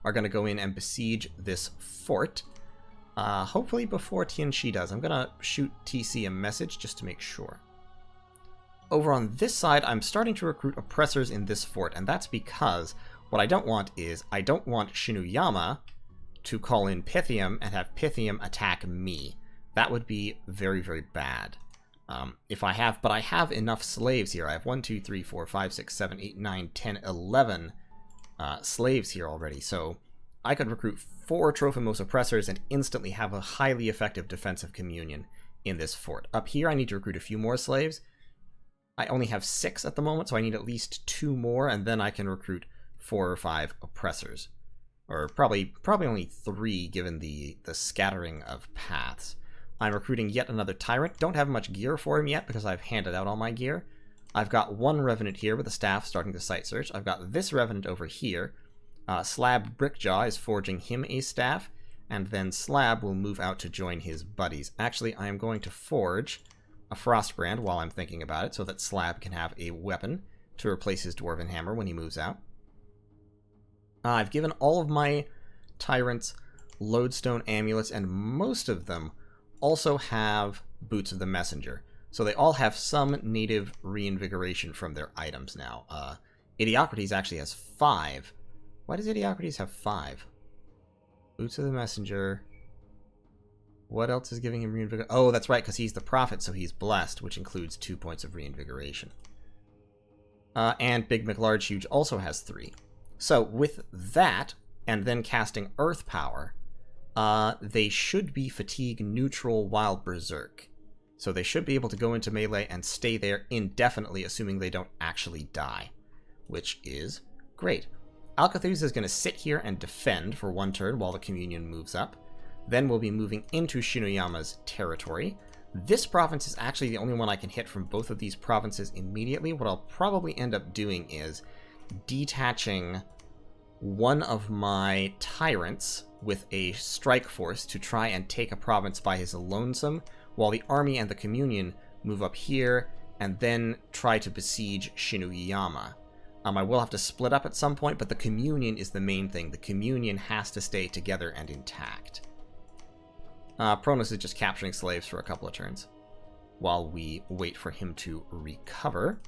are going to go in and besiege this fort. Hopefully before Tianxi does. I'm going to shoot TC a message just to make sure. Over on this side, I'm starting to recruit oppressors in this fort, and that's because what I don't want is, I don't want Shinuyama to call in Pythium and have Pythium attack me. That would be very, very bad. But I have enough slaves here. I have 1, 2, 3, 4, 5, 6, 7, 8, 9, 10, 11 slaves here already, so I could recruit 4 Trophimos oppressors and instantly have a highly effective defensive communion in this fort. Up here, I need to recruit a few more slaves. I only have 6 at the moment, so I need at least 2 more, and then I can recruit 4 or 5 oppressors. Or probably only 3, given the scattering of paths. I'm recruiting yet another Tyrant. Don't have much gear for him yet, because I've handed out all my gear. I've got 1 Revenant here with a staff starting to site search. I've got this Revenant over here. Slab Brickjaw is forging him a staff, and then Slab will move out to join his buddies. Actually, I am going to forge a Frostbrand while I'm thinking about it, so that Slab can have a weapon to replace his Dwarven Hammer when he moves out. I've given all of my Tyrants Lodestone Amulets, and most of them also have Boots of the Messenger. So they all have some native reinvigoration from their items now. Idiocrates actually has 5. Why does Idiocrates have 5? Boots of the Messenger. What else is giving him reinvigoration? Oh, that's right, because he's the Prophet, so he's blessed, which includes 2 points of reinvigoration. And Big McLarge Huge also has 3. So with that, and then casting Earth Power, they should be fatigue neutral while Berserk. So they should be able to go into melee and stay there indefinitely, assuming they don't actually die, which is great. Alcathuz is going to sit here and defend for 1 turn while the Communion moves up. Then we'll be moving into Shinuyama's territory. This province is actually the only one I can hit from both of these provinces immediately. What I'll probably end up doing is detaching one of my Tyrants with a strike force to try and take a province by his lonesome, while the army and the Communion move up here and then try to besiege Shinuyama. I will have to split up at some point, but the Communion is the main thing. The Communion has to stay together and intact. Pronos is just capturing slaves for a couple of turns while we wait for him to recover.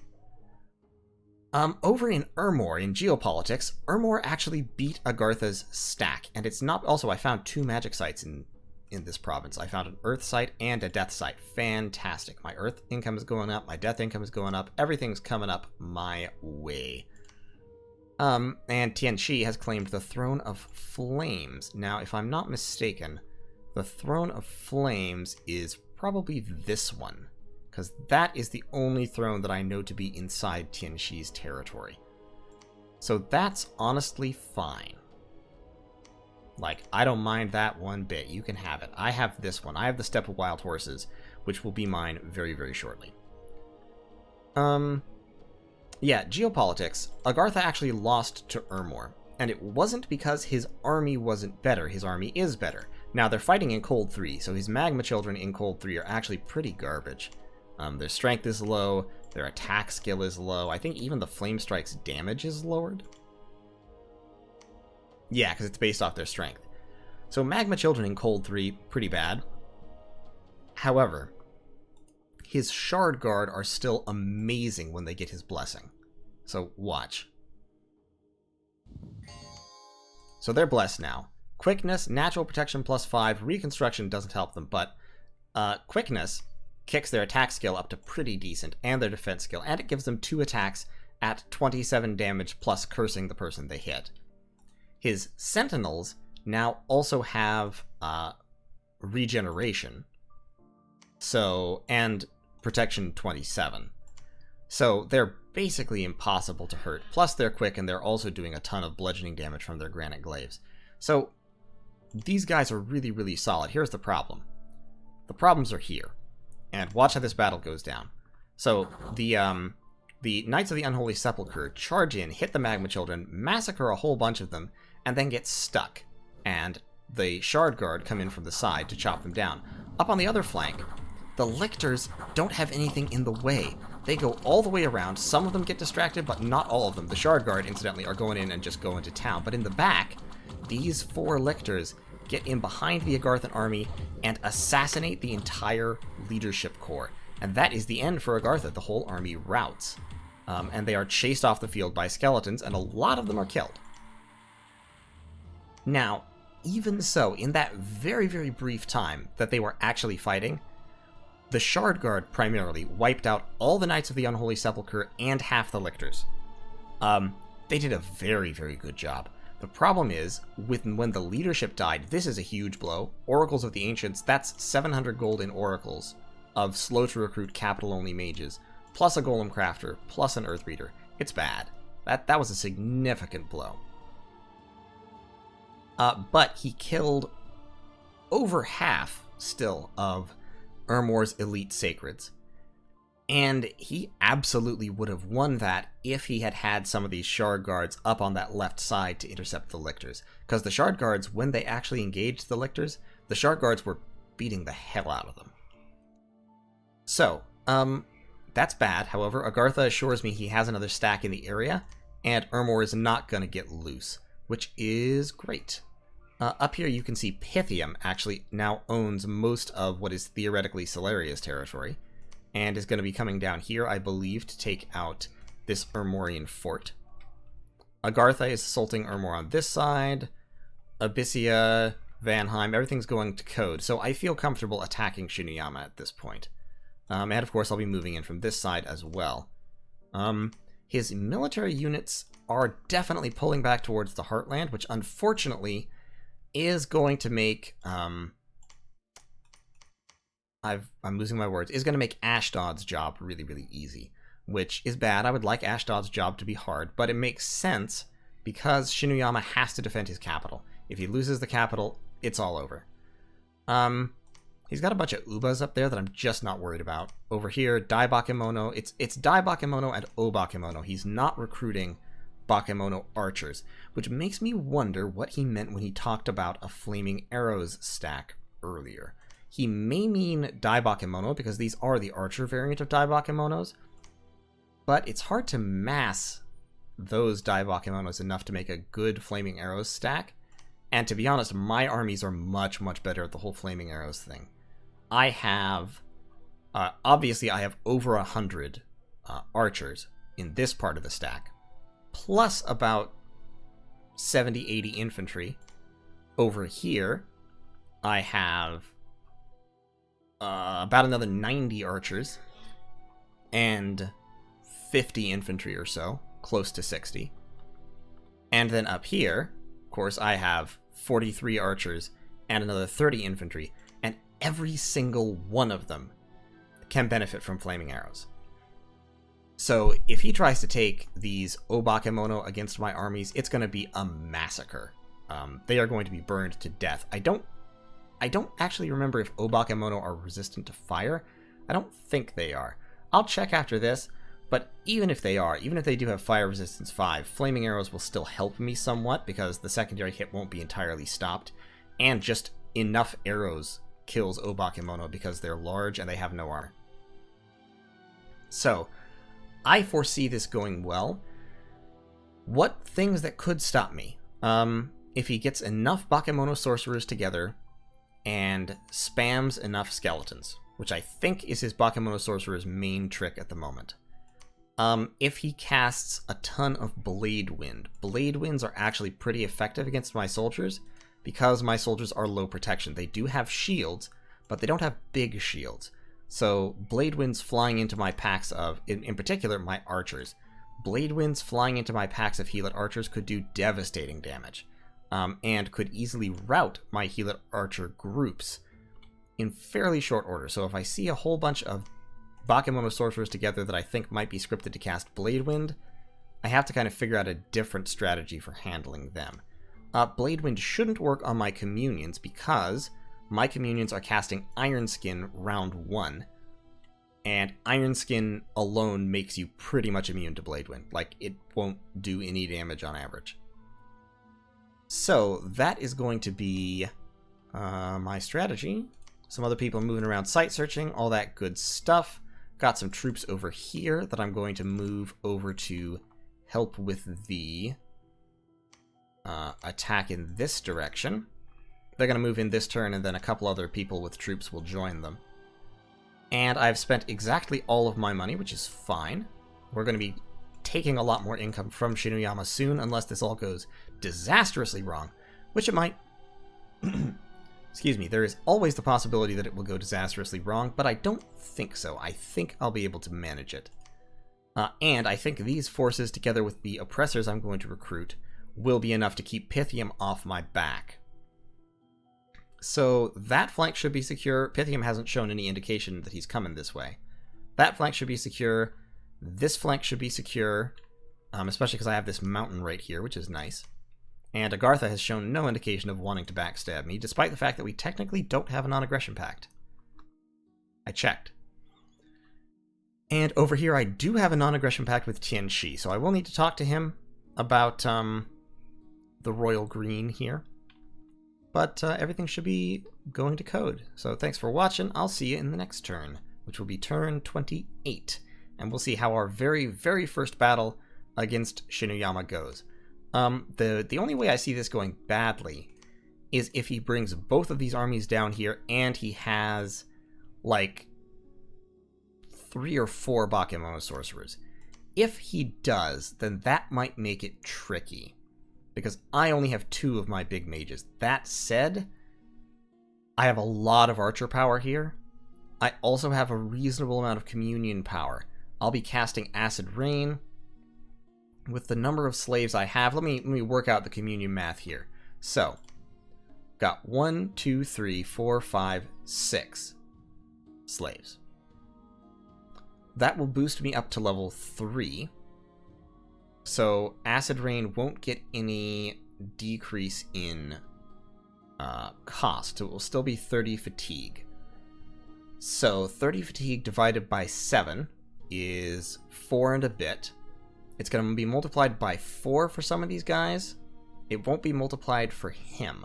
Over in Urmor, in Geopolitics, Urmor actually beat Agartha's stack, and it's not... Also, I found 2 magic sites in this province. I found an Earth site and a Death site. Fantastic. My Earth income is going up, my Death income is going up, everything's coming up my way. And Tianxi has claimed the Throne of Flames. Now, if I'm not mistaken, the Throne of Flames is probably this one, because that is the only throne that I know to be inside Tianxi's territory. So that's honestly fine. Like, I don't mind that one bit. You can have it. I have this one. I have the Steppe of Wild Horses, which will be mine very, very shortly. Yeah, Geopolitics. Agartha actually lost to Urmor, and it wasn't because his army wasn't better. His army is better. Now, they're fighting in Cold 3, so his Magma Children in Cold 3 are actually pretty garbage. Their strength is low, their attack skill is low. I think even the Flame Strike's damage is lowered. Yeah, because it's based off their strength. So Magma Children in Cold 3, pretty bad. However, his Shard Guard are still amazing when they get his Blessing. So watch. So they're blessed now. Quickness, Natural Protection +5, Reconstruction doesn't help them, but Quickness kicks their attack skill up to pretty decent, and their defense skill, and it gives them 2 attacks at 27 damage plus cursing the person they hit. His sentinels now also have regeneration, and protection 27. So they're basically impossible to hurt. Plus they're quick, and they're also doing a ton of bludgeoning damage from their granite glaives. So these guys are really, really solid. Here's the problem. The problems are here. And watch how this battle goes down. So the Knights of the Unholy Sepulchre charge in, hit the Magma Children, massacre a whole bunch of them, and then get stuck. And the Shard Guard come in from the side to chop them down. Up on the other flank, the Lictors don't have anything in the way. They go all the way around. Some of them get distracted, but not all of them. The Shard Guard, incidentally, are going in and just go into town. But in the back, these 4 Lictors get in behind the Agarthan army and assassinate the entire leadership corps. And that is the end for Agartha. The whole army routs. And they are chased off the field by skeletons, and a lot of them are killed. Now, even so, in that very, very brief time that they were actually fighting, the Shard Guard primarily wiped out all the Knights of the Unholy Sepulchre and half the Lictors. They did a very, very good job. The problem is, when the leadership died, this is a huge blow. Oracles of the Ancients, that's 700 gold in oracles of slow-to-recruit capital-only mages, plus a Golem Crafter, plus an Earth Reader. It's bad. That was a significant blow. But he killed over half, still, of Ermor's elite sacreds. And he absolutely would have won that if he had had some of these Shard Guards up on that left side to intercept the Lictors. Because the Shard Guards, when they actually engaged the Lictors, the Shard Guards were beating the hell out of them. So, that's bad. However, Agartha assures me he has another stack in the area, and Ermor is not going to get loose, which is great. Up here you can see Pythium actually now owns most of what is theoretically Solaria's territory, and is going to be coming down here, I believe, to take out this Ermorian fort. Agartha is assaulting Ermor on this side. Abyssia, Vanheim, everything's going to code, so I feel comfortable attacking Shinuyama at this point. And of course I'll be moving in from this side as well. His military units are definitely pulling back towards the Heartland, which unfortunately is going to make, I'm losing my words, is going to make Ashdod's job really, really easy, which is bad. I would like Ashdod's job to be hard, but it makes sense because Shinuyama has to defend his capital. If he loses the capital, it's all over. He's got a bunch of Ubas up there that I'm just not worried about. Over here, Dai Bakemono, it's Dai Bakemono and O Bakemono. He's not recruiting Bakemono archers, which makes me wonder what he meant when he talked about a Flaming Arrows stack earlier. He may mean Dai Bakemono, because these are the archer variant of Dai Bakemonos, but it's hard to mass those Dai Bakemonos enough to make a good Flaming Arrows stack, and to be honest, my armies are much, much better at the whole Flaming Arrows thing. I have, obviously I have over 100 archers in this part of the stack, plus about 70-80 infantry. Over here, I have about another 90 archers and 50 infantry or so, close to 60. And then up here, of course, I have 43 archers and another 30 infantry, and every single one of them can benefit from Flaming Arrows. So if he tries to take these Obakemono against my armies, it's going to be a massacre. They are going to be burned to death. I don't actually remember if Obakemono are resistant to fire. I don't think they are. I'll check after this, but even if they are, even if they do have fire resistance 5, Flaming Arrows will still help me somewhat because the secondary hit won't be entirely stopped, and just enough arrows kills Obakemono because they're large and they have no armor. So, I foresee this going well. What things that could stop me? If he gets enough Bakemono sorcerers together and spams enough skeletons, which I think is his Bakemono sorcerer's main trick at the moment. If he casts a ton of Blade Wind. Blade Winds are actually pretty effective against my soldiers because my soldiers are low protection. They do have shields, but they don't have big shields. So Blade Winds flying into my packs of, in particular, my archers. Blade Winds flying into my packs of Healet Archers could do devastating damage, and could easily rout my Healet Archer groups in fairly short order. So if I see a whole bunch of Bakemono Sorcerers together that I think might be scripted to cast Blade Wind, I have to kind of figure out a different strategy for handling them. Blade Wind shouldn't work on my Communions because my Communions are casting Iron Skin round 1, and Iron Skin alone makes you pretty much immune to Blade Wind. Like, it won't do any damage on average. So, that is going to be my strategy. Some other people moving around site searching, all that good stuff. Got some troops over here that I'm going to move over to help with the attack in this direction. They're going to move in this turn, and then a couple other people with troops will join them. And I've spent exactly all of my money, which is fine. We're going to be taking a lot more income from Shinuyama soon, unless this all goes disastrously wrong, which it might. Excuse me, there is always the possibility that it will go disastrously wrong, but I don't think so. I think I'll be able to manage it. And I think these forces, together with the oppressors I'm going to recruit, will be enough to keep Pythium off my back. So that flank should be secure. Pythium hasn't shown any indication that he's coming this way. That flank should be secure. This flank should be secure, especially because I have this mountain right here, which is nice. And Agartha has shown no indication of wanting to backstab me, despite the fact that we technically don't have a non-aggression pact. I checked. And over here I do have a non-aggression pact with Tianxi, so I will need to talk to him about the Royal Green here. But everything should be going to code. So thanks for watching. I'll see you in the next turn, which will be turn 28. And we'll see how our very, very first battle against Shinuyama goes. The only way I see this going badly is if he brings both of these armies down here and he has, like, 3 or 4 Bakemono Sorcerers. If he does, then that might make it tricky, because I only have 2 of my big mages. That said, I have a lot of archer power here. I also have a reasonable amount of communion power. I'll be casting Acid Rain. With the number of slaves I have, let me work out the communion math here. So, got 1, 2, 3, 4, 5, 6 slaves. That will boost me up to level 3. So, Acid Rain won't get any decrease in cost. It will still be 30 fatigue. So, 30 fatigue divided by 7 is 4 and a bit. It's going to be multiplied by 4 for some of these guys. It won't be multiplied for him.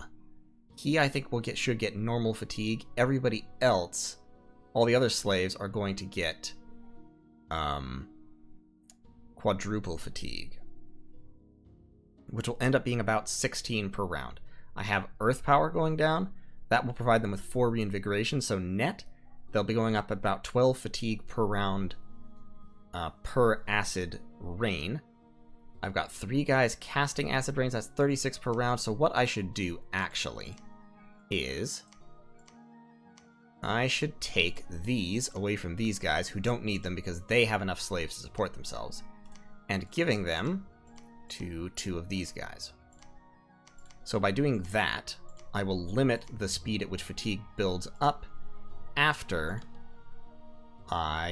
He, I think, should get normal fatigue. Everybody else, all the other slaves, are going to get quadruple fatigue, which will end up being about 16 per round. I have Earth Power going down. That will provide them with 4 reinvigoration, so net, they'll be going up about 12 fatigue per round per Acid Rain. I've got 3 guys casting Acid Rains, that's 36 per round, so what I should do, actually, is I should take these away from these guys who don't need them because they have enough slaves to support themselves, and giving them to 2 of these guys. So by doing that, I will limit the speed at which fatigue builds up after I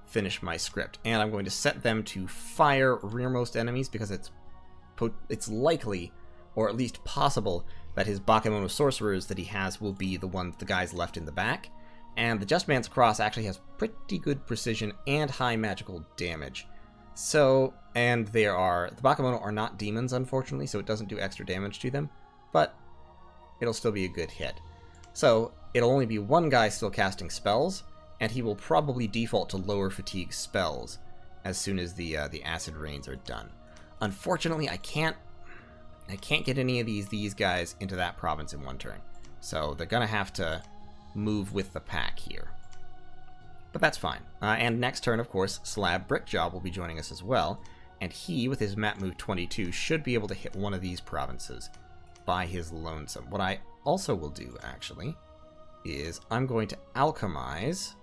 finish my script. And I'm going to set them to fire rearmost enemies because it's likely, or at least possible, that his Bakemono Sorcerers that he has will be the guys left in the back. And the Just Man's Cross actually has pretty good precision and high magical damage. So, and the Bakemono are not demons, unfortunately, so it doesn't do extra damage to them, but it'll still be a good hit. So, it'll only be 1 guy still casting spells, and he will probably default to lower fatigue spells as soon as the Acid Rains are done. Unfortunately, I can't get any of these guys into that province in 1 turn, so they're gonna have to move with the pack here. But that's fine. And next turn, of course, Slab Brickjaw will be joining us as well, and he, with his map move 22, should be able to hit one of these provinces by his lonesome. What I also will do, actually, is I'm going to alchemize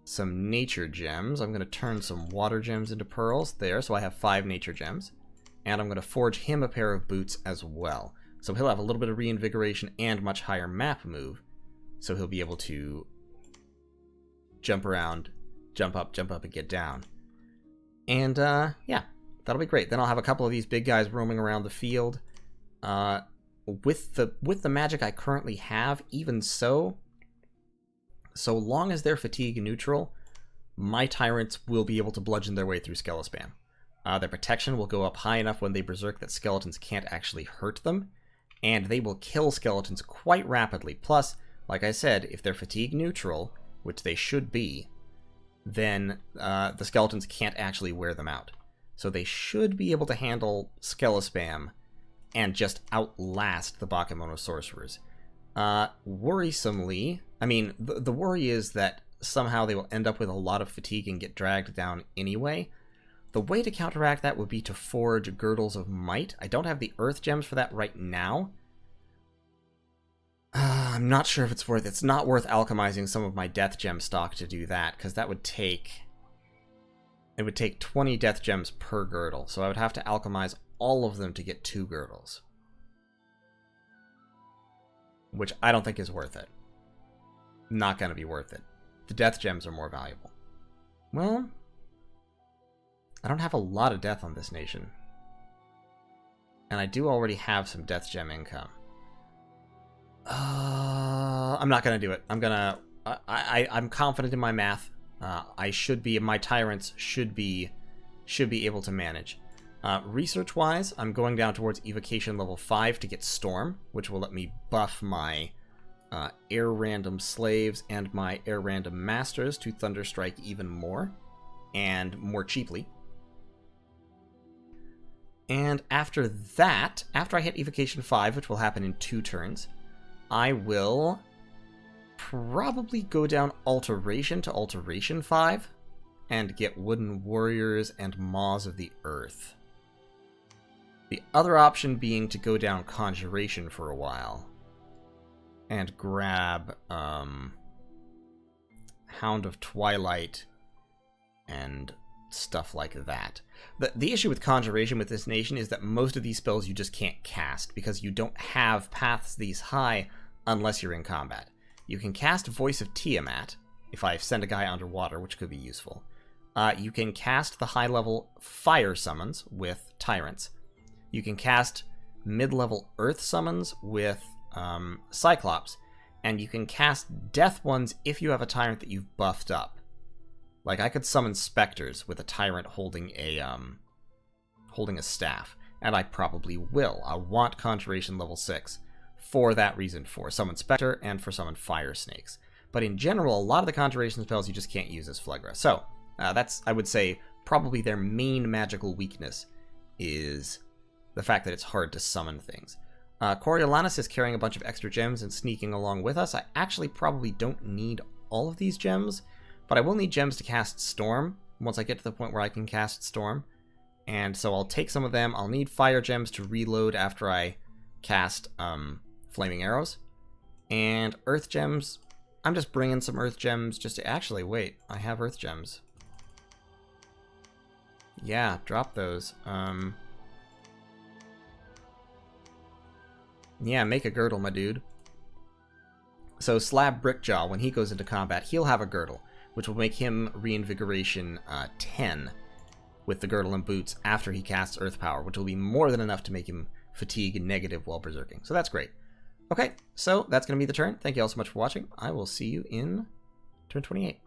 some nature gems. I'm going to turn some water gems into pearls there, so I have 5 nature gems. And I'm going to forge him a pair of boots as well. So he'll have a little bit of reinvigoration and much higher map move. So he'll be able to jump around, jump up, and get down. And yeah, that'll be great. Then I'll have a couple of these big guys roaming around the field. With the magic I currently have, even so long as they're fatigue neutral, my tyrants will be able to bludgeon their way through Skelespam. Their protection will go up high enough when they berserk that skeletons can't actually hurt them, and they will kill skeletons quite rapidly. Plus, like I said, if they're fatigue neutral, which they should be, then the skeletons can't actually wear them out. So they should be able to handle Skelespam and just outlast the Bakemono sorcerers. Worrisomely, I mean, the worry is that somehow they will end up with a lot of fatigue and get dragged down anyway. The way to counteract that would be to forge Girdles of Might. I don't have the Earth Gems for that right now. I'm not sure if it's worth it. It's not worth alchemizing some of my Death Gem stock to do that, because that would take... It would take 20 Death Gems per Girdle, so I would have to alchemize all of them to get 2 Girdles. Which I don't think is worth it. Not going to be worth it. The Death Gems are more valuable. Well, I don't have a lot of death on this nation. And I do already have some Death Gem income. I'm not going to do it. I'm confident in my math. My tyrants should be able to manage. Research-wise, I'm going down towards Evocation level 5 to get Storm, which will let me buff my Air Random Slaves and my Air Random Masters to Thunderstrike even more, and more cheaply. And after that, after I hit Evocation 5, which will happen in 2 turns, I will probably go down Alteration to Alteration 5 and get Wooden Warriors and Maws of the Earth. The other option being to go down Conjuration for a while and grab Hound of Twilight and stuff like that. The issue with Conjuration with this nation is that most of these spells you just can't cast because you don't have paths these high unless you're in combat. You can cast Voice of Tiamat if I send a guy underwater, which could be useful. You can cast the high-level Fire summons with Tyrants. You can cast mid-level Earth summons with Cyclops. And you can cast Death ones if you have a Tyrant that you've buffed up. Like, I could summon Spectres with a Tyrant holding a staff. And I probably will. I want Conjuration level 6 for that reason, for Summon Spectre and for Summon Fire Snakes. But in general, a lot of the Conjuration spells you just can't use as Phlegra. So, that's, I would say, probably their main magical weakness is the fact that it's hard to summon things. Coriolanus is carrying a bunch of extra gems and sneaking along with us. I actually probably don't need all of these gems, but I will need gems to cast Storm once I get to the point where I can cast Storm. And so I'll take some of them. I'll need Fire Gems to reload after I cast Flaming Arrows. And Earth Gems, I'm just bringing some Earth Gems just to... Actually, wait, I have Earth Gems. Yeah, drop those. Yeah, make a girdle, my dude. So Slab Brickjaw, when he goes into combat, he'll have a girdle, which will make him reinvigoration 10 with the girdle and boots after he casts Earth Power, which will be more than enough to make him fatigue negative while berserking. So that's great. Okay, so that's going to be the turn. Thank you all so much for watching. I will see you in turn 28.